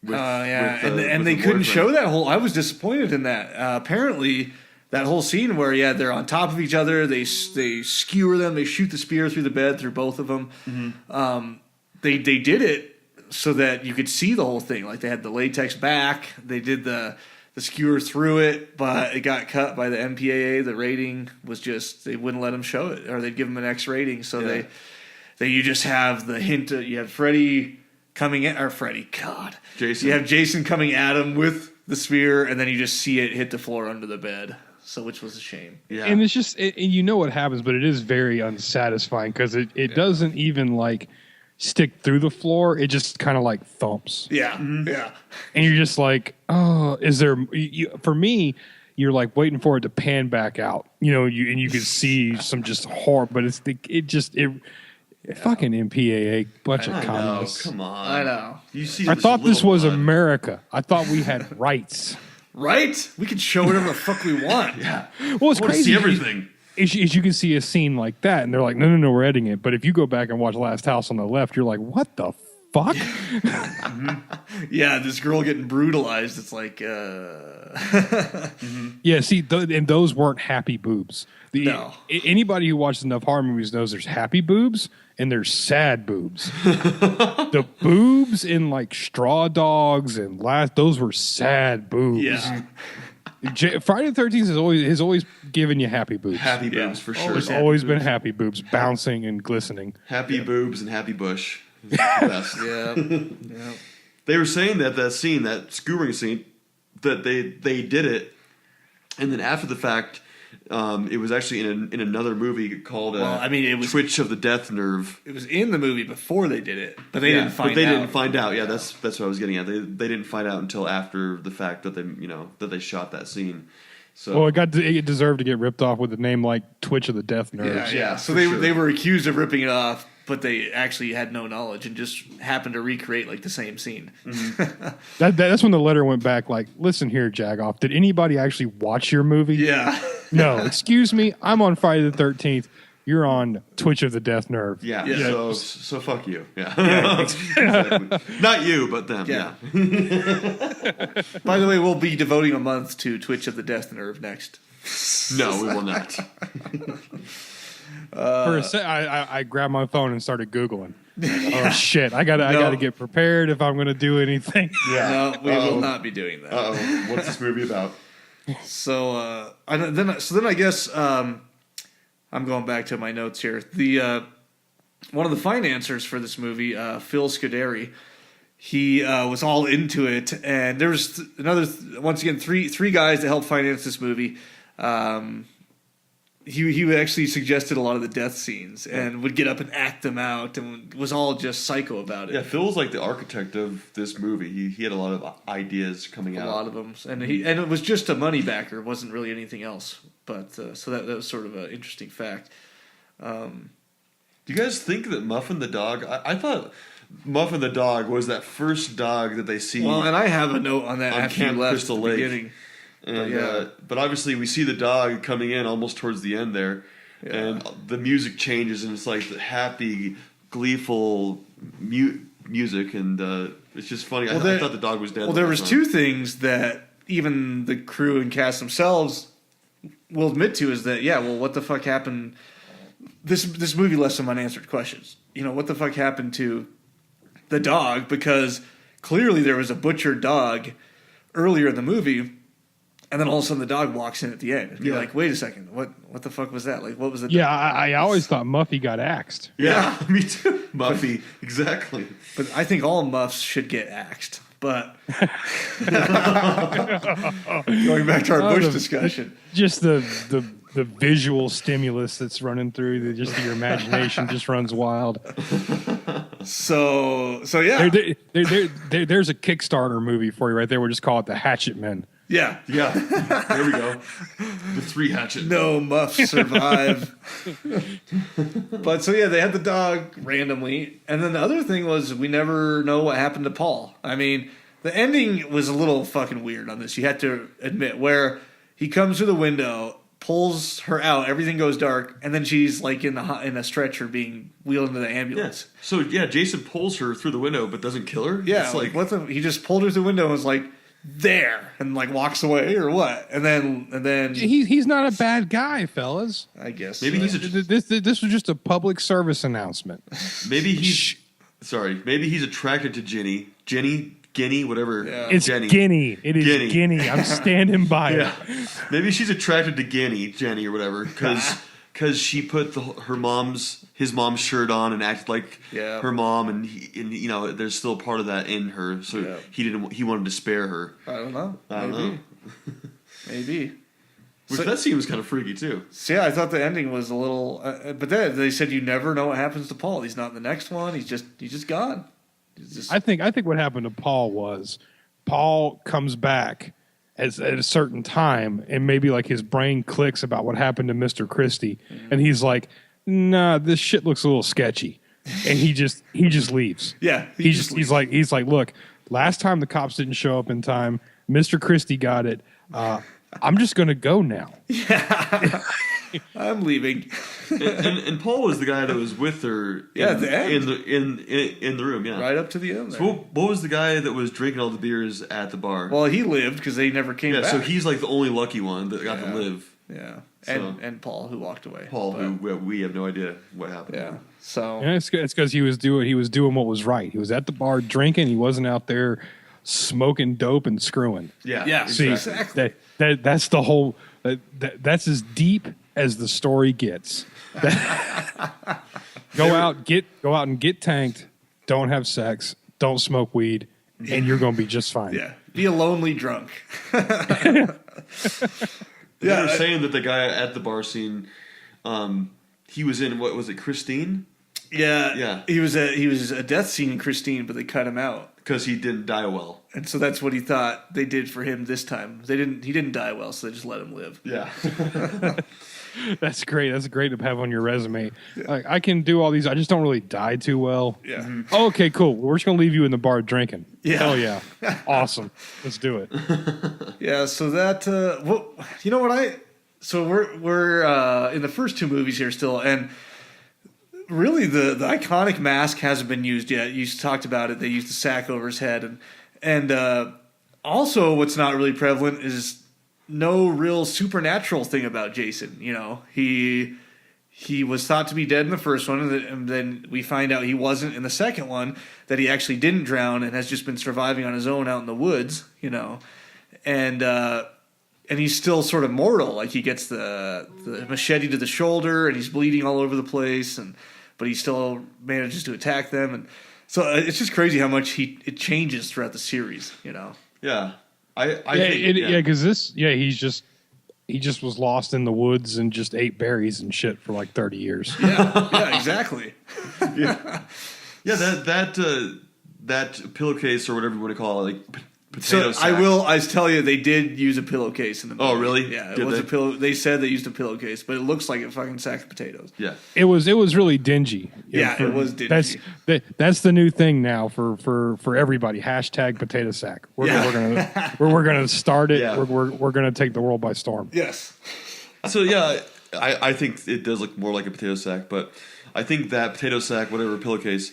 With, Yeah. with, And with they the couldn't boyfriend. show that whole. I was disappointed in that. Apparently, that whole scene where they're on top of each other. They skewer them. They shoot the spear through the bed through both of them. Mm-hmm. They did it so that you could see the whole thing. Like they had the latex back. They did the skewer through it, but it got cut by the MPAA. The rating was just they wouldn't let them show it, or they'd give them an X rating. So you just have the hint. You have Freddy coming in, or Freddy, God, Jason. You have Jason coming at him with the spear, and then you just see it hit the floor under the bed. So which was a shame. Yeah. And it's just and you know what happens, but it is very unsatisfying because it doesn't even like stick through the floor. It just kind of like thumps. Yeah, yeah. And you're just like, oh, is there? For me, you're like waiting for it to pan back out, and you can see some just horror, but fucking MPAA bunch of I know, communists. come on. I know. You see, I thought this was little blood. America. I thought we had rights. Right? We can show whatever the fuck we want. Yeah, Well, it's I want to crazy. see everything. is you can see a scene like that, and they're like, no, we're editing it. But if you go back and watch Last House on the Left, you're like, what the fuck? Yeah, this girl getting brutalized. It's like, Yeah, see, and those weren't happy boobs. No. Anybody who watches enough horror movies knows there's happy boobs and there's sad boobs. The boobs in like Straw Dogs and those were sad boobs. yeah. Friday the 13th has always given you happy boobs. Happy boobs for sure. It's always been happy boobs, bouncing and glistening. Happy boobs and happy bush. Is the best. Yeah. They were saying that scene, that skewering scene, that they did it, and then after the fact, it was actually in another movie called it was Twitch of the Death Nerve. It was in the movie before they did it, but they didn't find out. But they didn't find out. Yeah, that's what I was getting at. They didn't find out until after the fact that they shot that scene. So Well, it deserved to get ripped off with a name like Twitch of the Death Nerves. Yeah. So they were accused of ripping it off, but they actually had no knowledge and just happened to recreate like the same scene. That's when the letter went back like, listen here, Jagoff, did anybody actually watch your movie? Yeah. No, excuse me, I'm on Friday the 13th. You're on Twitch of the Death Nerve. yeah. Yeah. So fuck you. Yeah. Exactly. Not you, but them. Yeah. By the way, we'll be devoting a month to Twitch of the Death Nerve next. No, we will not. For a sec, I grabbed my phone and started Googling. Oh shit! I gotta get prepared if I'm gonna do anything. No, we will not be doing that. What's this movie about? So then I guess I'm going back to my notes here. The one of the financiers for this movie, Phil Scuderi, he was all into it, and there's once again three guys that helped finance this movie. He actually suggested a lot of the death scenes and would get up and act them out and was all just psycho about it. Yeah, Phil was like the architect of this movie. He had a lot of ideas coming out. A lot of them, and it was just a money backer. It wasn't really anything else. But so that was sort of an interesting fact. Do you guys think that Muffin the dog? I thought Muffin the dog was that first dog that they see. Well, and I have a note on that on after Camp you left Crystal at the Lake. beginning. And, but obviously we see the dog coming in almost towards the end there, and the music changes and it's like the happy, gleeful music, and it's just funny. I thought the dog was dead. Well, there was two things that even the crew and cast themselves will admit to is that what the fuck happened? This movie left some unanswered questions. What the fuck happened to the dog? Because clearly there was a butchered dog earlier in the movie. And then all of a sudden the dog walks in at the end. And you're like, wait a second, what the fuck was that? Like, what was the Yeah, I always thought Muffy got axed. Yeah, me too. Muffy, exactly. But I think all muffs should get axed. But going back to our Bush discussion. Just the visual stimulus that's running through, just your imagination just runs wild. So yeah. There's a Kickstarter movie for you right there. We'll just call it The Hatchet Men. Yeah. There we go. The three hatchets. No muffs survive. But so yeah, they had the dog randomly, and then the other thing was we never know what happened to Paul. I mean, the ending was a little fucking weird on this. You had to admit, where he comes through the window, pulls her out, everything goes dark, and then she's like in a stretcher being wheeled into the ambulance. Yeah. So Jason pulls her through the window but doesn't kill her. Yeah, it's like what the? He just pulled her through the window and was like, there, and like walks away or what, and then he's not a bad guy, fellas. I guess maybe he's this was just a public service announcement. Maybe he's attracted to Ginny, whatever. Yeah. It's Jenny. Guinea. It is Guinea. Guinea. I'm standing by it. Maybe she's attracted to Jenny or whatever, because she put his mom's shirt on and acted like her mom, and there's still part of that in her. So he wanted to spare her. I don't know. Maybe. Which that scene was kind of freaky too. So yeah, I thought the ending was a little. But then they said you never know what happens to Paul. He's not in the next one. He's just gone. I think what happened to Paul was Paul comes back at a certain time, and maybe like his brain clicks about what happened to Mr. Christie, and he's like, "Nah, this shit looks a little sketchy," and he just leaves. Yeah, he's like, "Look, last time the cops didn't show up in time. Mr. Christie got it. I'm just gonna go now." Yeah. I'm leaving. and Paul was the guy that was with her. At the end. in the room. Yeah, Right up to the end. So what was the guy that was drinking all the beers at the bar? Well, he lived because they never came back. So he's like the only lucky one that got to live. Yeah, So- and Paul who walked away. Who we have no idea what happened. Yeah. So And it's because he was doing what was right. He was at the bar drinking. He wasn't out there smoking dope and screwing. Yeah. See, exactly. that's the whole. That's as deep as the story gets. Go out and get tanked. Don't have sex. Don't smoke weed, and you're going to be just fine. Yeah. Be a lonely drunk. They were saying that the guy at the bar scene, he was in, what was it, Christine? Yeah. He was a death scene in Christine, but they cut him out. Because he didn't die well. And so that's what he thought they did for him this time. He didn't die well, so they just let him live. Yeah. That's great. That's great to have on your resume. I can do all these. I just don't really die too well. Yeah. Mm-hmm. Oh, okay, cool. We're just gonna leave you in the bar drinking. Yeah. Hell yeah. Awesome. Let's do it. Yeah, so that so we're in the first two movies here still, and really the iconic mask hasn't been used yet. You talked about it. They used the sack over his head, and also what's not really prevalent is no real supernatural thing about Jason. You know, he was thought to be dead in the first one, and then we find out he wasn't in the second one, that he actually didn't drown and has just been surviving on his own out in the woods, you know. And he's still sort of mortal. Like, he gets the machete to the shoulder, and he's bleeding all over the place, but he still manages to attack them. And so it's just crazy how much it changes throughout the series, you know. Yeah. Because he just was lost in the woods and just ate berries and shit for like 30 years. Yeah, exactly. That pillowcase or whatever you want to call it, like potato sack. I tell you, they did use a pillowcase in the movie. Oh, really? Yeah, Did was they? a pillow. They said they used a pillowcase, but it looks like a fucking sack of potatoes. Yeah. It was really dingy. Yeah, it was dingy. That's the new thing now for everybody. Hashtag potato sack. We're gonna start it. Yeah. We're gonna take the world by storm. Yes. So yeah, I think it does look more like a potato sack, but I think that potato sack, whatever pillowcase,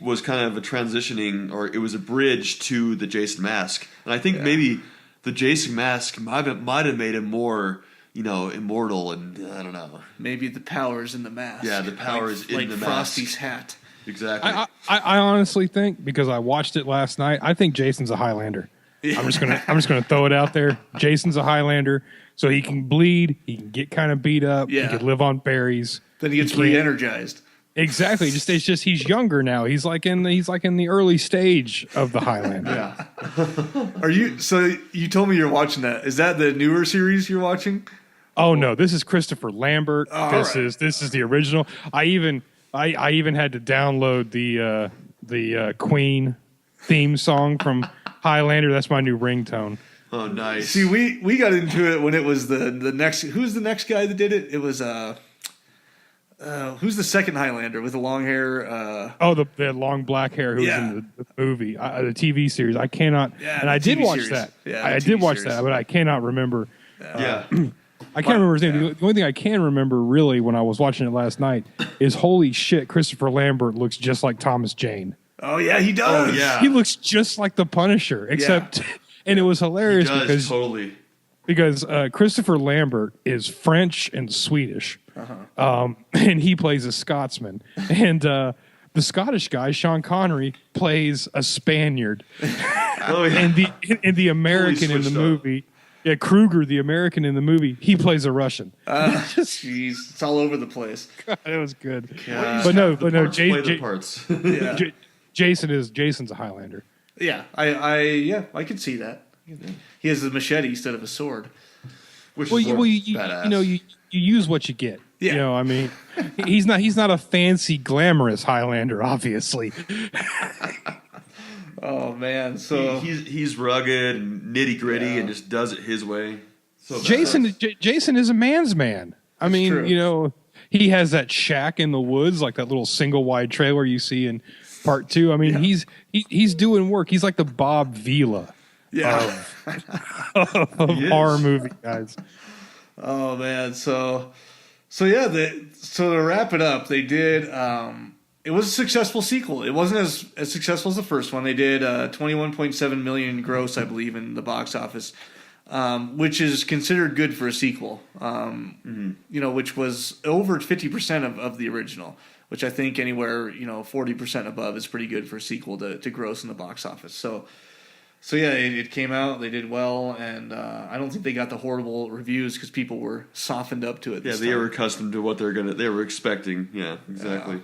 was kind of a transitioning, or it was a bridge to the Jason mask. And I think maybe the Jason mask might have made him more, immortal, and I don't know. Maybe the power's in the mask. Yeah, the power is in the mask. Like Frosty's hat. Exactly. I honestly think, because I watched it last night, I think Jason's a Highlander. I'm just gonna throw it out there. Jason's a Highlander, so he can bleed, he can get kind of beat up, he can live on berries. Then he gets re-energized. Exactly. It's just he's younger now. He's like in the early stage of the Highlander. Yeah. So you told me you're watching that. Is that the newer series you're watching? Oh no, this is Christopher Lambert. This is the original. I even had to download the Queen theme song from Highlander. That's my new ringtone. Oh, nice. See, we got into it when it was the next. Who's the next guy that did it? It was who's the second Highlander with the long hair? The long black hair who was in the movie, the TV series. I cannot, and I did watch series. that. Yeah, I did watch that, but I cannot remember. Yeah. I can't remember his name. The only thing I can remember really when I was watching it last night is holy shit, Christopher Lambert looks just like Thomas Jane. Oh yeah, he does. Oh, yeah. He looks just like the Punisher, except, and it was hilarious because Christopher Lambert is French and Swedish, and he plays a Scotsman, and the Scottish guy Sean Connery plays a Spaniard, and the American in the movie. Yeah, Kruger, the American in the movie, he plays a Russian. Jeez, it's all over the place. God, it was good. God. But no, Parts. Jason's a Highlander. Yeah, I could see that. He has a machete instead of a sword. Which Well, is badass. you use what you get. Yeah. You know, I mean, he's not a fancy, glamorous Highlander, obviously. Oh man, so he's rugged and nitty gritty and just does it his way. So Jason is a man's man. I mean, true. He has that shack in the woods, like that little single wide trailer you see in part 2. I mean, he's doing work. He's like the Bob Vila of horror movie guys. Oh man, so So yeah, so to wrap it up, they did. It was a successful sequel. It wasn't as successful as the first one. They did 21.7 million gross, I believe, in the box office, which is considered good for a sequel. Which was over 50% of the original, which I think anywhere 40% above is pretty good for a sequel to gross in the box office. So yeah, it came out. They did well, and I don't think they got the horrible reviews because people were softened up to it. Yeah, they were accustomed to what they were expecting. Yeah, exactly.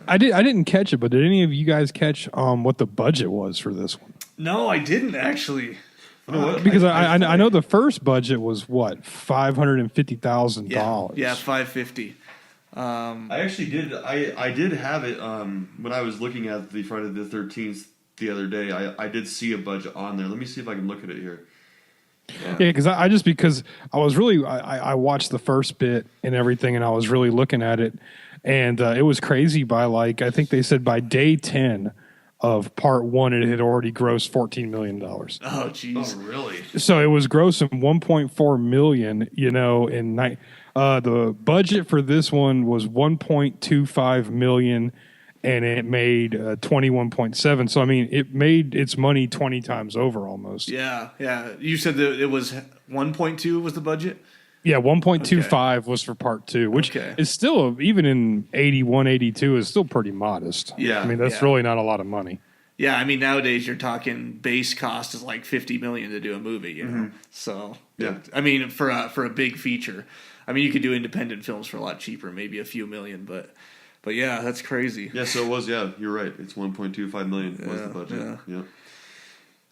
I didn't catch it, but did any of you guys catch what the budget was for this one? No, I didn't actually. Because I know the first budget was what, $550,000. Yeah, $550. I actually did. I did have it when I was looking at the Friday the 13th the other day. I did see a budget on there. Let me see if I can look at it here. Yeah, because I was really I watched the first bit and everything, and I was really looking at it, and it was crazy. By I think they said by day 10 of part one, it had already grossed $14 million. Oh, jeez. Oh, really? So it was grossing $1.4 million. The budget for this one was $1.25 million, and it made 21.7. So I mean, it made its money 20 times over almost. Yeah. You said that it was 1.2 was the budget. Yeah, 1.25 was for part two, which is still, even in 81, 82, is still pretty modest. Yeah. I mean, that's really not a lot of money. Yeah, I mean, nowadays you're talking base cost is like $50 million to do a movie, you know? So, yeah. I mean, for a big feature. I mean, you could do independent films for a lot cheaper, maybe a few million, but yeah, that's crazy. Yeah, so it was, you're right. It's 1.25 million was the budget. Yeah.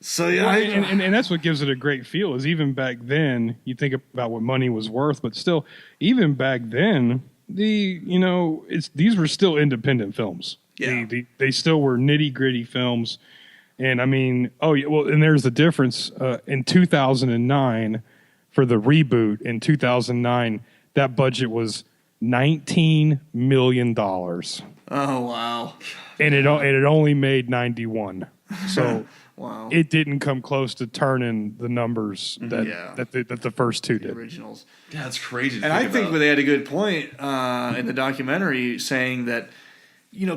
So yeah, and that's what gives it a great feel. Is even back then, you think about what money was worth, but still, even back then, these were still independent films. Yeah, they still were nitty gritty films, and I mean, and there's the difference. In 2009, for the reboot in 2009, that budget was $19 million. Oh wow! And it only made 91. So. Wow. It didn't come close to turning the numbers that the first two did. Originals. Yeah, that's crazy. And I think they had a good point in the documentary saying that,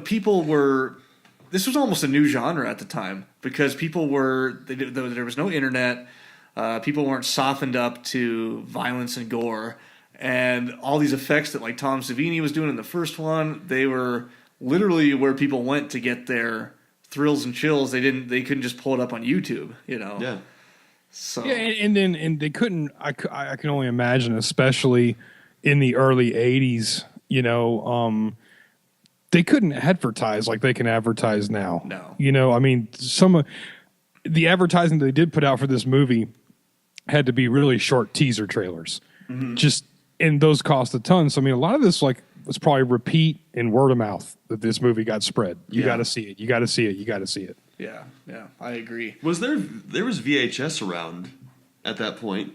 people were. This was almost a new genre at the time because people were. There was no internet. People weren't softened up to violence and gore, and all these effects that like Tom Savini was doing in the first one. They were literally where people went to get their thrills and chills. They couldn't just pull it up on YouTube, Yeah. So yeah, and they couldn't. I can only imagine, especially in the early '80s. They couldn't advertise like they can advertise now. No. I mean, some of the advertising they did put out for this movie had to be really short teaser trailers. Just and those cost a ton. So I mean, a lot of this was probably repeat and word of mouth that this movie got spread. You got to see it. You got to see it. You got to see it. Yeah, I agree. Was there was VHS around at that point?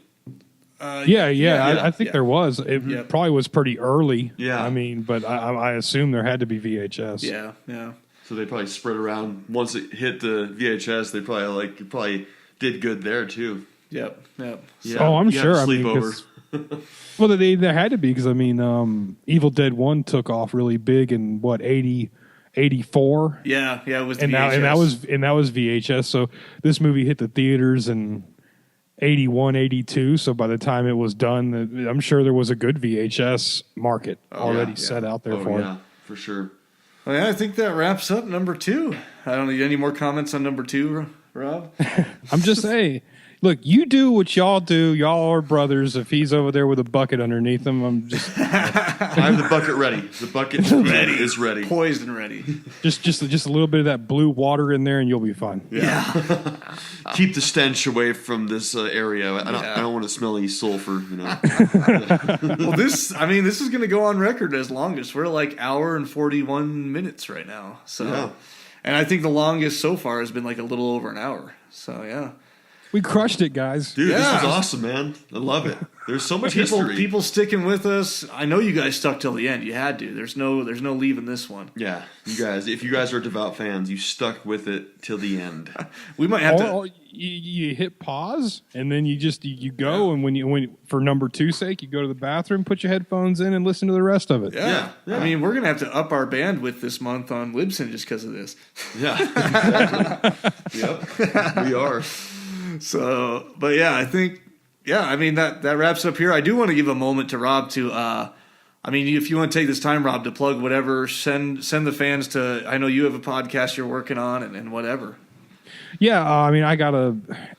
I think there was. It probably was pretty early. Yeah. I mean, but I assume there had to be VHS. Yeah. So they probably spread around. Once it hit the VHS, they probably did good there too. Yep. Yeah. Oh, I'm sure. Sleepover. Well, there had to be because I mean, Evil Dead 1 took off really big in 84. Yeah, it was. And VHS. that was VHS. So this movie hit the theaters in 81, 82. So by the time it was done, I'm sure there was a good VHS market already set out there for it. Yeah, for sure. Well, yeah, I think that wraps up number 2. I don't need any more comments on number 2, Rob. I'm just saying. Look, you do what y'all do. Y'all are brothers. If he's over there with a bucket underneath him, I'm just. I have the bucket ready. The bucket is ready. Poised and ready. Just a little bit of that blue water in there, and you'll be fine. Yeah. Keep the stench away from this area. I don't want to smell any sulfur. Well, this is going to go on record as longest. We're like hour and 41 minutes right now. So, and I think the longest so far has been like a little over an hour. So yeah. We crushed it, guys. Dude, Yeah. this was awesome, man. I love it. There's so much history. People sticking with us. I know you guys stuck till the end. You had to. There's no leaving this one. Yeah, you guys. If you guys are devout fans, you stuck with it till the end. We might have Or you hit pause and then you go, and when for number 2's sake, you go to the bathroom, put your headphones in, and listen to the rest of it. Yeah. Yeah. I mean, we're gonna have to up our bandwidth this month on Libsyn just because of this. Yeah, exactly. Yep, we are. So, but yeah, I think, I mean, that wraps up here. I do want to give a moment to Rob to, I mean, if you want to take this time, Rob, to plug whatever, send the fans to, I know you have a podcast you're working on and whatever. Yeah, I mean,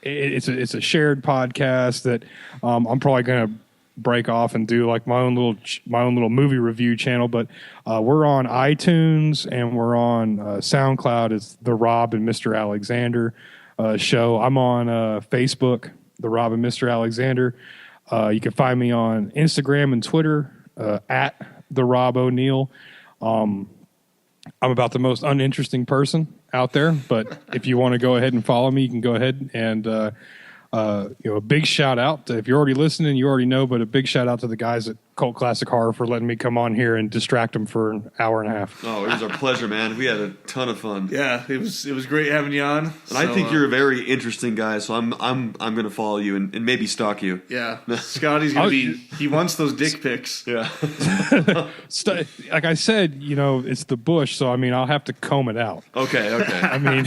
it's a shared podcast that I'm probably going to break off and do like my own little movie review channel. But we're on iTunes and we're on SoundCloud. It's the Rob and Mr. Alexander show. I'm on Facebook, the Rob and Mr. Alexander. You can find me on Instagram and Twitter at the Rob O'Neill. I'm about the most uninteresting person out there, but if you want to go ahead and follow me, you can go ahead and a big shout out. If you're already listening, you already know, but a big shout out to the guys at Cult Classic Horror for letting me come on here and distract them for an hour and a half. Oh, it was our pleasure, man. We had a ton of fun. Yeah, it was great having you on. And I think you're a very interesting guy, so I'm going to follow you and maybe stalk you. Yeah, Scotty's gonna be. He wants those dick pics. Yeah. Like I said, it's the bush, so I mean, I'll have to comb it out. Okay. I mean,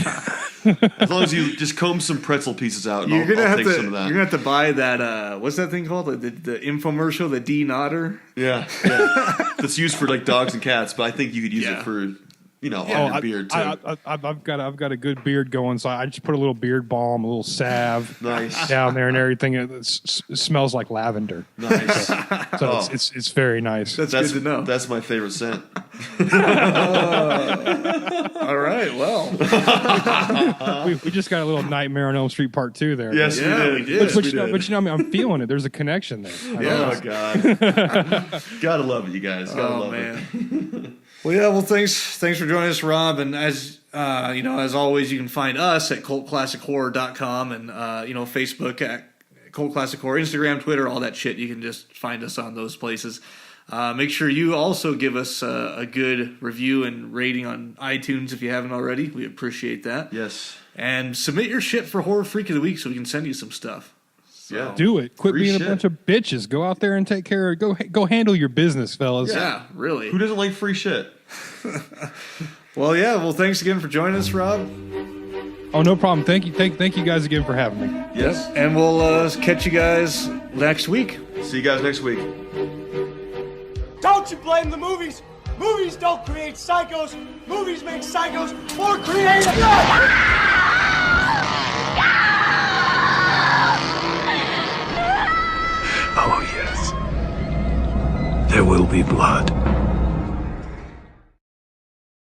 As long as you just comb some pretzel pieces out, and You're gonna I'll have take to. some of that. You're gonna have to buy that. What's that thing called? The infomercial, the D Nodder. Yeah. That's used for like dogs and cats, but I think you could use it for on your beard too. I've got a good beard going, so I just put a little beard balm, a little salve, Nice. down there, and everything. It smells like lavender. Nice. So it's very nice. That's good to know. That's my favorite scent. All right. Well. we just got a little Nightmare on Elm Street Part 2 there. Yes, Yeah, we did. we did. Yes, But we did. I mean, I'm feeling it. There's a connection there. Oh God. Gotta love it, you guys. Gotta love it. Well, yeah. Well, thanks for joining us, Rob. And as as always, you can find us at cultclassichorror.com and Facebook at Cult Classic Horror, Instagram, Twitter, all that shit. You can just find us on those places. Make sure you also give us a good review and rating on iTunes if you haven't already. We appreciate that. Yes. And submit your shit for Horror Freak of the Week so we can send you some stuff. Yeah. Do it. Quit Free being shit. a bunch of bitches. Go out there and take care of Go handle your business, fellas. Yeah, really. Who doesn't like free shit? Well, yeah. Well, thanks again for joining us, Rob. Oh, no problem. Thank you guys again for having me. Yes. And we'll catch you guys next week. See you guys next week. Don't you blame the movies. Movies don't create psychos. Movies make psychos more creative. Oh, yes. There will be blood.